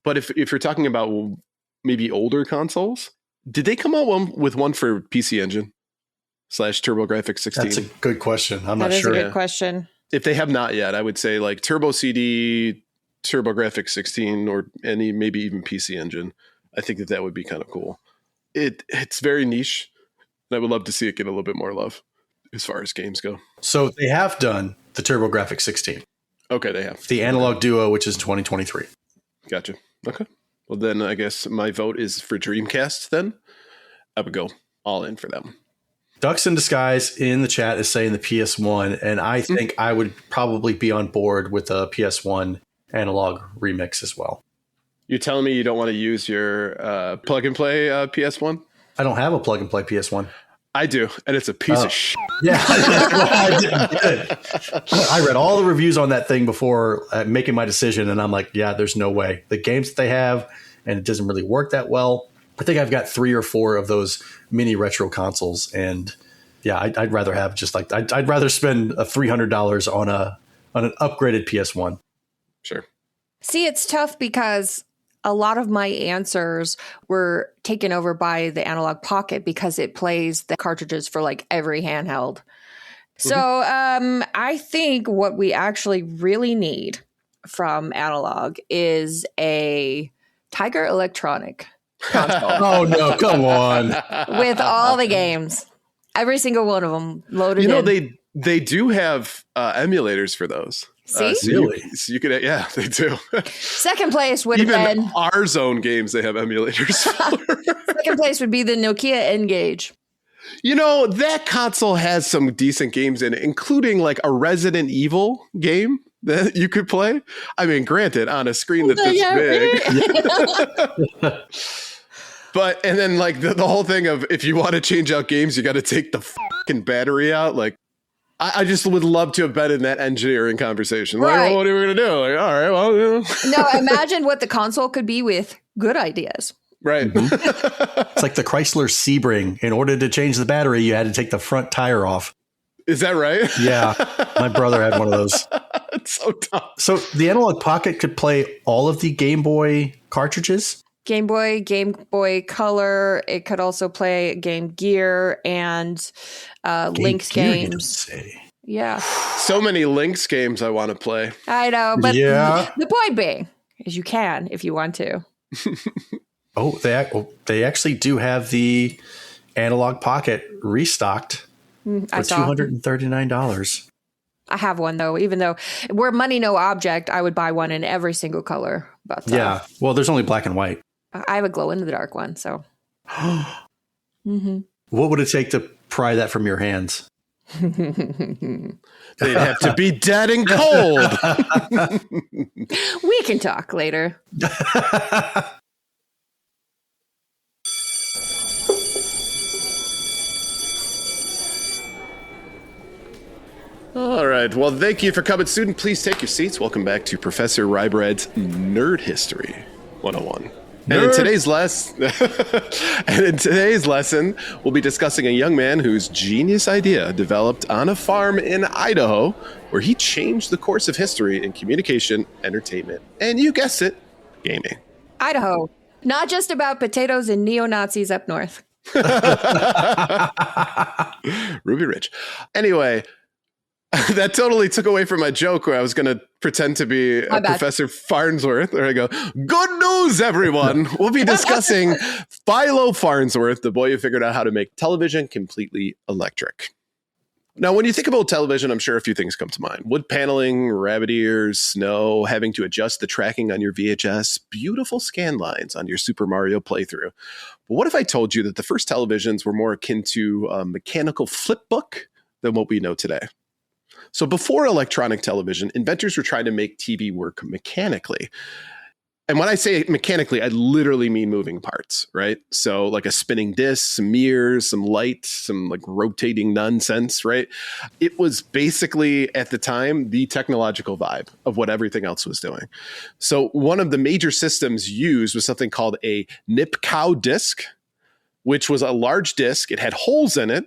But if you're talking about maybe older consoles, did they come out with one for PC Engine / TurboGrafx 16? That's a good question. I'm not sure. That is a good question. If they have not yet, I would say like Turbo CD, TurboGrafx 16, or any maybe even PC Engine. I think that would be kind of cool. It's very niche, and I would love to see it get a little bit more love as far as games go. So they have done the TurboGrafx 16. Okay, they have. The Analog Duo, which is 2023. Gotcha. Okay. Well, then I guess my vote is for Dreamcast then. I would go all in for them. Ducks in Disguise in the chat is saying the PS1, and I think I would probably be on board with a PS1 analog remix as well. You're telling me you don't want to use your plug-and-play PS1? I don't have a plug-and-play PS1. I do, and it's a piece of shit. Yeah, I didn't get it. I read all the reviews on that thing before making my decision, and I'm like, yeah, there's no way. The games that they have, and it doesn't really work that well. I think I've got 3 or 4 of those mini retro consoles, and yeah, I'd rather have just like I'd rather spend $300 on an upgraded PS1. Sure. See, it's tough because a lot of my answers were taken over by the Analog Pocket because it plays the cartridges for like every handheld. So I think what we actually really need from analog is a Tiger Electronic console Oh, no, come on. with all the games. Every single one of them loaded in. They do have emulators for those. See? Really? You could, yeah, they do. Second place would have Even been... our zone games, they have emulators for. Second place would be the Nokia N-Gage. That console has some decent games in it, including like a Resident Evil game that you could play. I mean, granted, on a screen that's this big. But, and then like the whole thing of if you want to change out games, you got to take the fucking battery out. Like, I just would love to have been in that engineering conversation. Like, Right. well, what are we going to do? Like, all right, well, No, imagine what the console could be with good ideas. Right. It's like the Chrysler Sebring. In order to change the battery, you had to take the front tire off. Is that right? Yeah. My brother had one of those. It's so tough. So the Analog Pocket could play all of the Game Boy cartridges? Game Boy Color. It could also play Game Gear and Lynx Gear, you don't games. say. Yeah, So many Lynx games I want to play. I know. But Yeah. the point being is you can if you want to. Oh, they actually do have the Analog Pocket restocked I for saw. $239. I have one though. Even though we're money no object, I would buy one in every single color. But Yeah. Well, there's only black and white. I have a glow in the dark one. So mm-hmm. What would it take to pry that from your hands? They'd have to be dead and cold. We can talk later. All right. Well, thank you for coming, student. Please take your seats. Welcome back to Professor Rybread's Nerd History 101. And in today's lesson, we'll be discussing a young man whose genius idea developed on a farm in Idaho, where he changed the course of history in communication, entertainment, and you guessed it, gaming. Idaho, not just about potatoes and neo-Nazis up north. Ruby Ridge. Anyway, that totally took away from my joke where I was going to pretend to be Professor Farnsworth. There I go. Good news, everyone. We'll be discussing Philo Farnsworth, the boy who figured out how to make television completely electric. Now, when you think about television, I'm sure a few things come to mind. Wood paneling, rabbit ears, snow, having to adjust the tracking on your VHS, beautiful scan lines on your Super Mario playthrough. But what if I told you that the first televisions were more akin to a mechanical flip book than what we know today? So before electronic television, inventors were trying to make TV work mechanically. And when I say mechanically, I literally mean moving parts, right? So like a spinning disc, some mirrors, some light, some like rotating nonsense, right? It was basically at the time the technological vibe of what everything else was doing. So one of the major systems used was something called a Nipkow disc, which was a large disc. It had holes in it,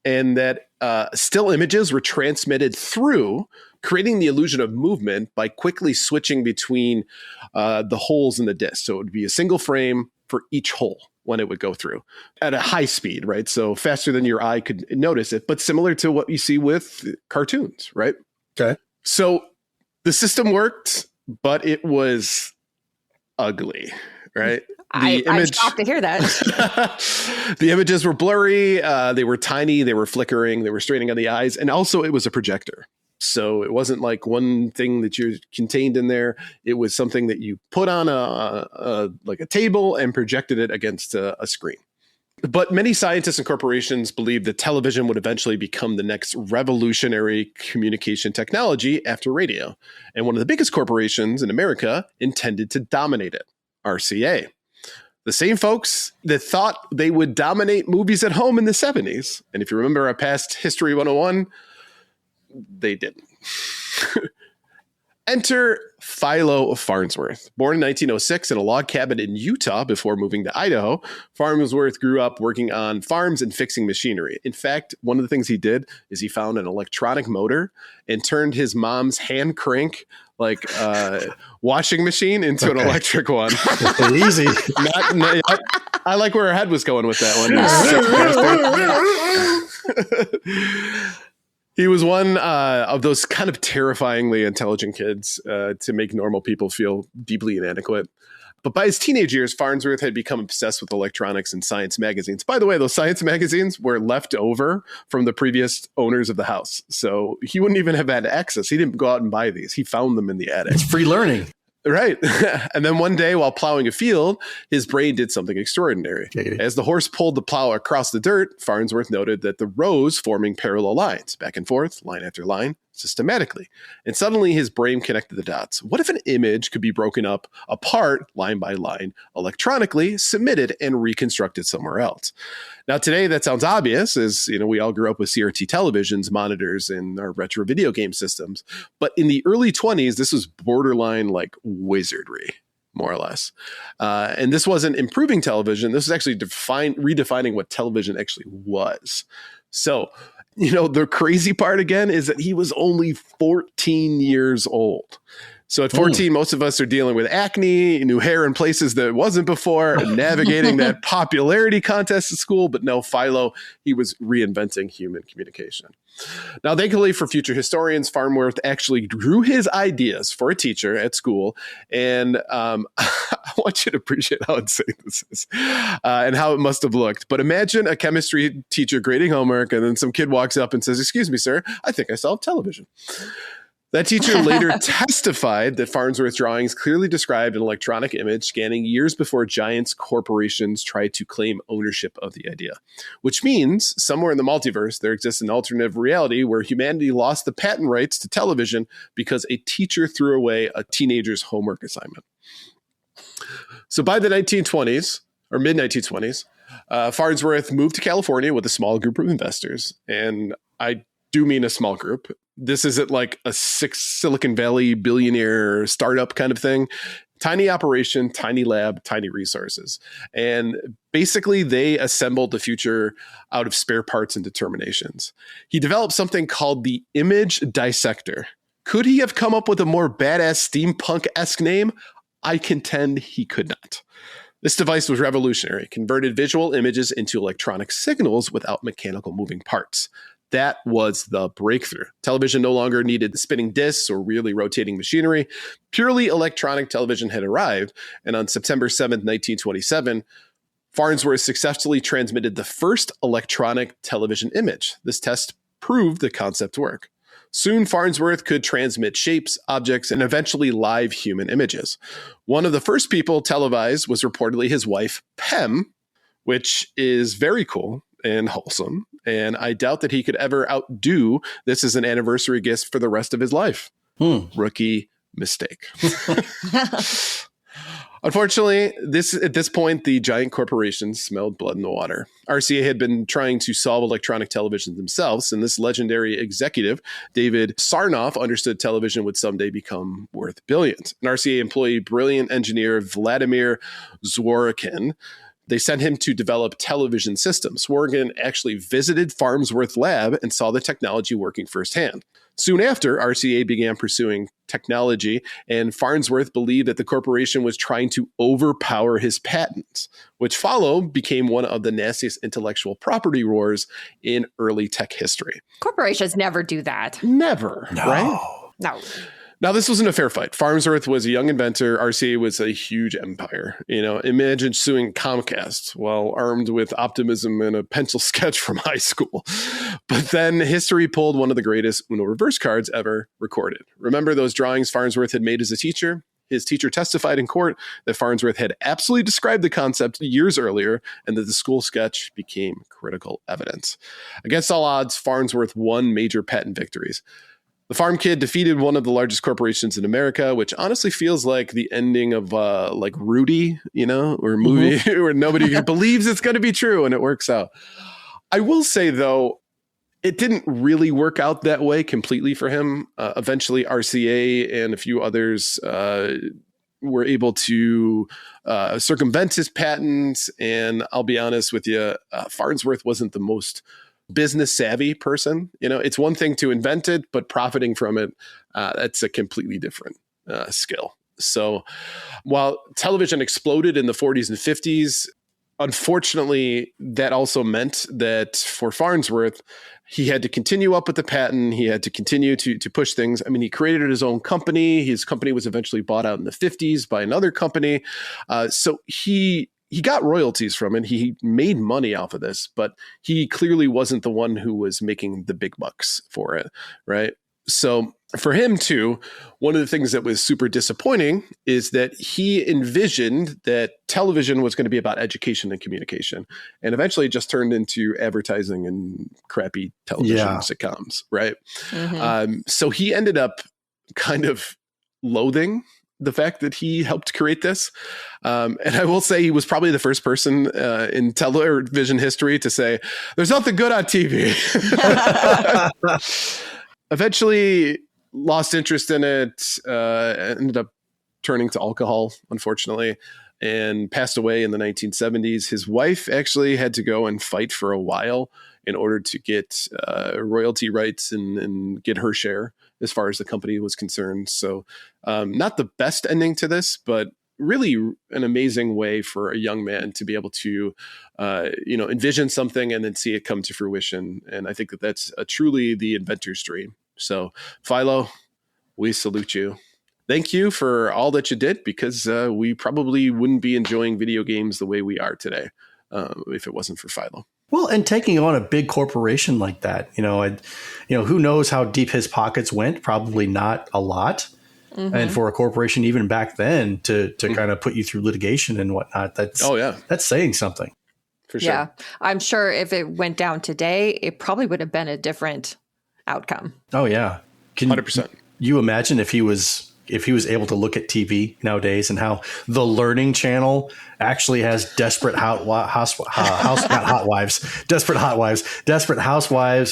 and that still images were transmitted through, creating the illusion of movement by quickly switching between the holes in the disc. So it would be a single frame for each hole when it would go through at a high speed, right? So faster than your eye could notice it, but similar to what you see with cartoons, right? Okay. So the system worked, but it was ugly, right? I'm shocked to hear that. The images were blurry. They were tiny. They were flickering. They were straining on the eyes. And also it was a projector. So it wasn't like one thing that you're contained in there. It was something that you put on a table and projected it against a screen. But many scientists and corporations believed that television would eventually become the next revolutionary communication technology after radio. And one of the biggest corporations in America intended to dominate it, RCA. The same folks that thought they would dominate movies at home in the 70s. And if you remember our past History 101, they didn't. Enter Philo Farnsworth. Born in 1906 in a log cabin in Utah before moving to Idaho, Farnsworth grew up working on farms and fixing machinery. In fact, one of the things he did is he found an electronic motor and turned his mom's hand crank washing machine into an electric one. Easy. I like where her head was going with that one. He was one of those kind of terrifyingly intelligent kids to make normal people feel deeply inadequate. But by his teenage years, Farnsworth had become obsessed with electronics and science magazines. By the way, those science magazines were left over from the previous owners of the house. So he wouldn't even have had access. He didn't go out and buy these. He found them in the attic. It's free learning. Right. And then one day while plowing a field, his brain did something extraordinary. As the horse pulled the plow across the dirt, Farnsworth noted that the rows forming parallel lines, back and forth, line after line, systematically. And suddenly his brain connected the dots. What if an image could be broken up apart, line by line, electronically, submitted, and reconstructed somewhere else? Now, today that sounds obvious, as we all grew up with CRT televisions, monitors, and our retro video game systems. But in the early 20s, this was borderline like wizardry, more or less. And this wasn't improving television. This was actually redefining what television actually was. So, the crazy part again is that he was only 14 years old. So at 14, most of us are dealing with acne, new hair in places that it wasn't before, and navigating that popularity contest at school. But no, Philo, he was reinventing human communication. Now, thankfully for future historians, Farnsworth actually drew his ideas for a teacher at school. And I want you to appreciate how insane this is and how it must have looked. But imagine a chemistry teacher grading homework, and then some kid walks up and says, "Excuse me, sir, I think I solved television." That teacher later testified that Farnsworth's drawings clearly described an electronic image scanning years before giant corporations tried to claim ownership of the idea, which means somewhere in the multiverse, there exists an alternative reality where humanity lost the patent rights to television because a teacher threw away a teenager's homework assignment. So by the 1920s, or mid-1920s, Farnsworth moved to California with a small group of investors. And I do mean a small group. This isn't like a Silicon Valley billionaire startup kind of thing. Tiny operation, tiny lab, tiny resources. And basically they assembled the future out of spare parts and determinations. He developed something called the image dissector. Could he have come up with a more badass steampunk-esque name? I contend he could not. This device was revolutionary, converted visual images into electronic signals without mechanical moving parts. That was the breakthrough. Television no longer needed spinning discs or really rotating machinery. Purely electronic television had arrived, and on September 7th, 1927, Farnsworth successfully transmitted the first electronic television image. This test proved the concept worked. Soon, Farnsworth could transmit shapes, objects, and eventually live human images. One of the first people televised was reportedly his wife, Pem, which is very cool and wholesome. And I doubt that he could ever outdo this as an anniversary gift for the rest of his life. Rookie mistake. Unfortunately, at this point, the giant corporations smelled blood in the water. RCA had been trying to solve electronic televisions themselves, and this legendary executive, David Sarnoff, understood television would someday become worth billions. An RCA employee, brilliant engineer Vladimir Zworykin, they sent him to develop television systems. Zworykin actually visited Farnsworth Lab and saw the technology working firsthand. Soon after, RCA began pursuing technology, and Farnsworth believed that the corporation was trying to overpower his patents, which became one of the nastiest intellectual property wars in early tech history. Corporations never do that. Never, right? No. Now, this wasn't a fair fight. Farnsworth was a young inventor. RCA was a huge empire. Imagine suing Comcast while armed with optimism and a pencil sketch from high school. But then history pulled one of the greatest Uno reverse cards ever recorded. Remember those drawings Farnsworth had made as a teacher? His teacher testified in court that Farnsworth had absolutely described the concept years earlier and that the school sketch became critical evidence. Against all odds, Farnsworth won major patent victories. The farm kid defeated one of the largest corporations in America, which honestly feels like the ending of like Rudy, or a movie where nobody believes it's going to be true and it works out. I will say, though, it didn't really work out that way completely for him. Eventually, RCA and a few others were able to circumvent his patents. And I'll be honest with you, Farnsworth wasn't the most business savvy person. It's one thing to invent it, but profiting from it, that's a completely different skill. So while television exploded in the 40s and 50s, unfortunately, that also meant that for Farnsworth, he had to continue up with the patent. He had to continue to push things. I mean, he created his own company. His company was eventually bought out in the 50s by another company. So he got royalties from it. He made money off of this, but he clearly wasn't the one who was making the big bucks for it, right? So for him too, one of the things that was super disappointing is that he envisioned that television was going to be about education and communication, and eventually it just turned into advertising and crappy television sitcoms, right? So he ended up kind of loathing the fact that he helped create this. And I will say he was probably the first person in television history to say, there's nothing good on TV. Eventually lost interest in it, ended up turning to alcohol, unfortunately, and passed away in the 1970s. His wife actually had to go and fight for a while in order to get royalty rights and get her share as far as the company was concerned. So not the best ending to this, but really an amazing way for a young man to be able to, envision something and then see it come to fruition. And I think that that's truly the inventor's dream. So Philo, we salute you. Thank you for all that you did, because we probably wouldn't be enjoying video games the way we are today if it wasn't for Philo. Well, and taking on a big corporation like that, who knows how deep his pockets went? Probably not a lot. Mm-hmm. And for a corporation, even back then, to kind of put you through litigation and whatnot, that's saying something. For sure. Yeah, I'm sure if it went down today, it probably would have been a different outcome. Oh yeah, 100%. You imagine if he was able to look at TV nowadays and how the Learning Channel actually has Desperate Housewives,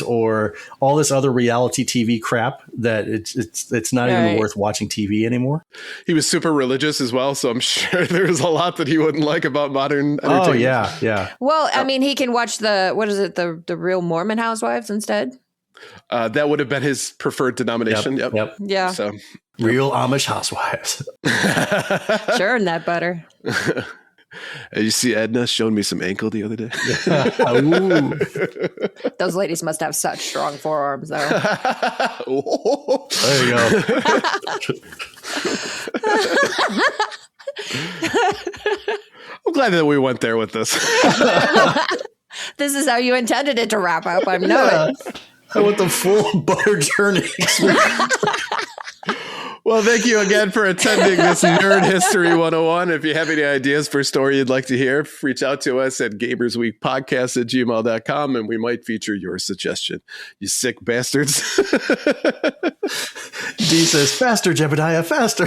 or all this other reality TV crap that it's not even worth watching TV anymore. He was super religious as well, so I'm sure there's a lot that he wouldn't like about modern entertainment. Oh yeah. Well, I mean, he can watch the Real Mormon Housewives instead. That would have been his preferred denomination. Yep. Yeah. So Real Amish Housewives. Churn that butter. You see Edna showed me some ankle the other day. Those ladies must have such strong forearms, though. There you go. I'm glad that we went there with this. This is how you intended it to wrap up. I know it. I want the full butter journey. Well, thank you again for attending this Nerd History 101. If you have any ideas for a story you'd like to hear, reach out to us at gamersweekpodcast@gmail.com and we might feature your suggestion. You sick bastards. D says, faster, Jebediah, faster.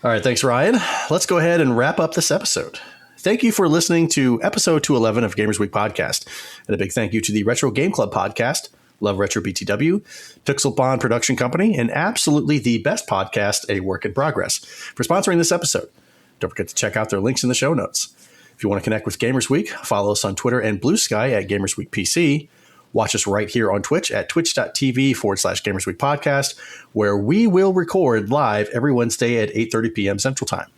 All right, thanks, Ryan. Let's go ahead and wrap up this episode. Thank you for listening to episode 211 of Gamers Week Podcast. And a big thank you to the Retro Game Club Podcast, Love Retro BTW, Pixel Bond Production Company, and absolutely the best podcast, A Work in Progress, for sponsoring this episode. Don't forget to check out their links in the show notes. If you want to connect with Gamers Week, follow us on Twitter and Blue Sky at Gamers Week PC. Watch us right here on Twitch at twitch.tv/Gamers Week Podcast, where we will record live every Wednesday at 8:30 p.m. Central Time.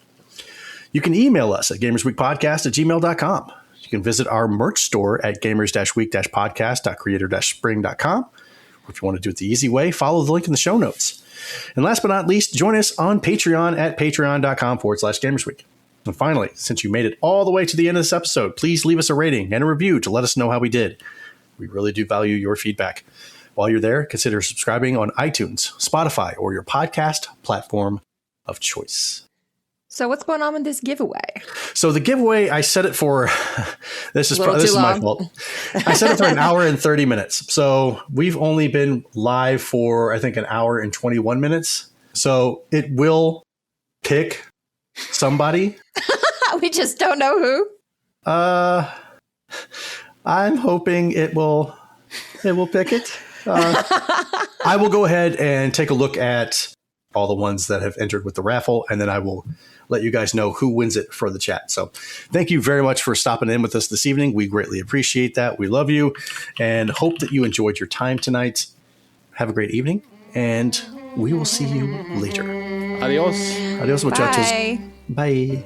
You can email us at gamersweekpodcast@gmail.com. You can visit our merch store at gamers-week-podcast.creator-spring.com. Or if you want to do it the easy way, follow the link in the show notes. And last but not least, join us on Patreon at patreon.com/gamersweek. And finally, since you made it all the way to the end of this episode, please leave us a rating and a review to let us know how we did. We really do value your feedback. While you're there, consider subscribing on iTunes, Spotify, or your podcast platform of choice. So what's going on with this giveaway? So the giveaway, I set it for, this is my fault. I set it for an hour and 30 minutes. So we've only been live for, I think, an hour and 21 minutes. So it will pick somebody. We just don't know who. I'm hoping it will pick it. I will go ahead and take a look at all the ones that have entered with the raffle, and then I will let you guys know who wins it for the chat. So thank you very much for stopping in with us this evening. We greatly appreciate that. We love you and hope that you enjoyed your time tonight. Have a great evening, and we will see you later. Adios. Adios, muchachos. Bye. Bye.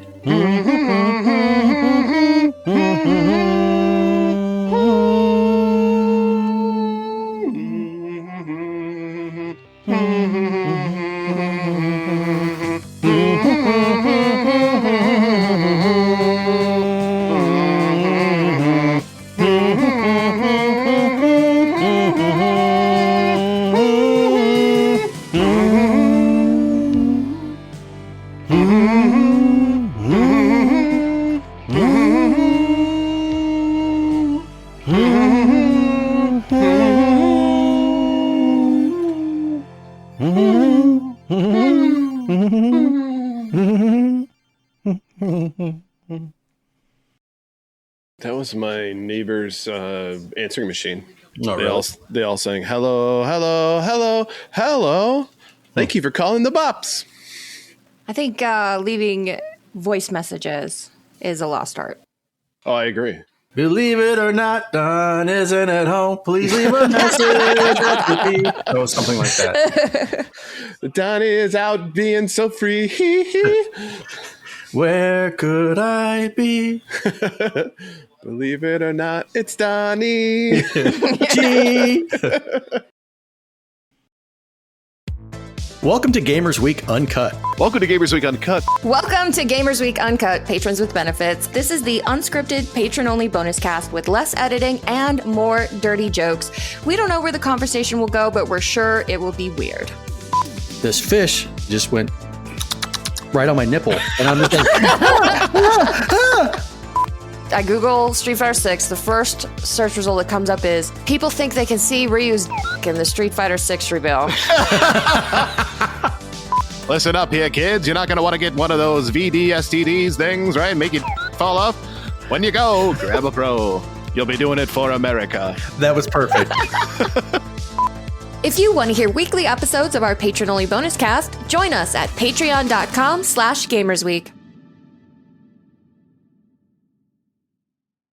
That was my neighbor's answering machine. Oh, really? They all sang, hello, hello, hello, hello. Thank you for calling the Bops. I think leaving voice messages is a lost art. Oh, I agree. Believe it or not, Don isn't at home. Please leave a message. Oh, something like that. Donnie is out being so free. Where could I be? Believe it or not, it's Donnie. Gee. Welcome to Gamers Week Uncut. Welcome to Gamers Week Uncut. Welcome to Gamers Week Uncut, Patrons with Benefits. This is the unscripted, patron-only bonus cast with less editing and more dirty jokes. We don't know where the conversation will go, but we're sure it will be weird. This fish just went right on my nipple, and I'm just like, I Google Street Fighter 6. The first search result that comes up is people think they can see Ryu's in the Street Fighter 6 reveal. Listen up here, kids. You're not going to want to get one of those VDSTDs things, right? Make it fall off. When you go, grab a pro. You'll be doing it for America. that was perfect. If you want to hear weekly episodes of our patron-only bonus cast, join us at patreon.com/gamersweek.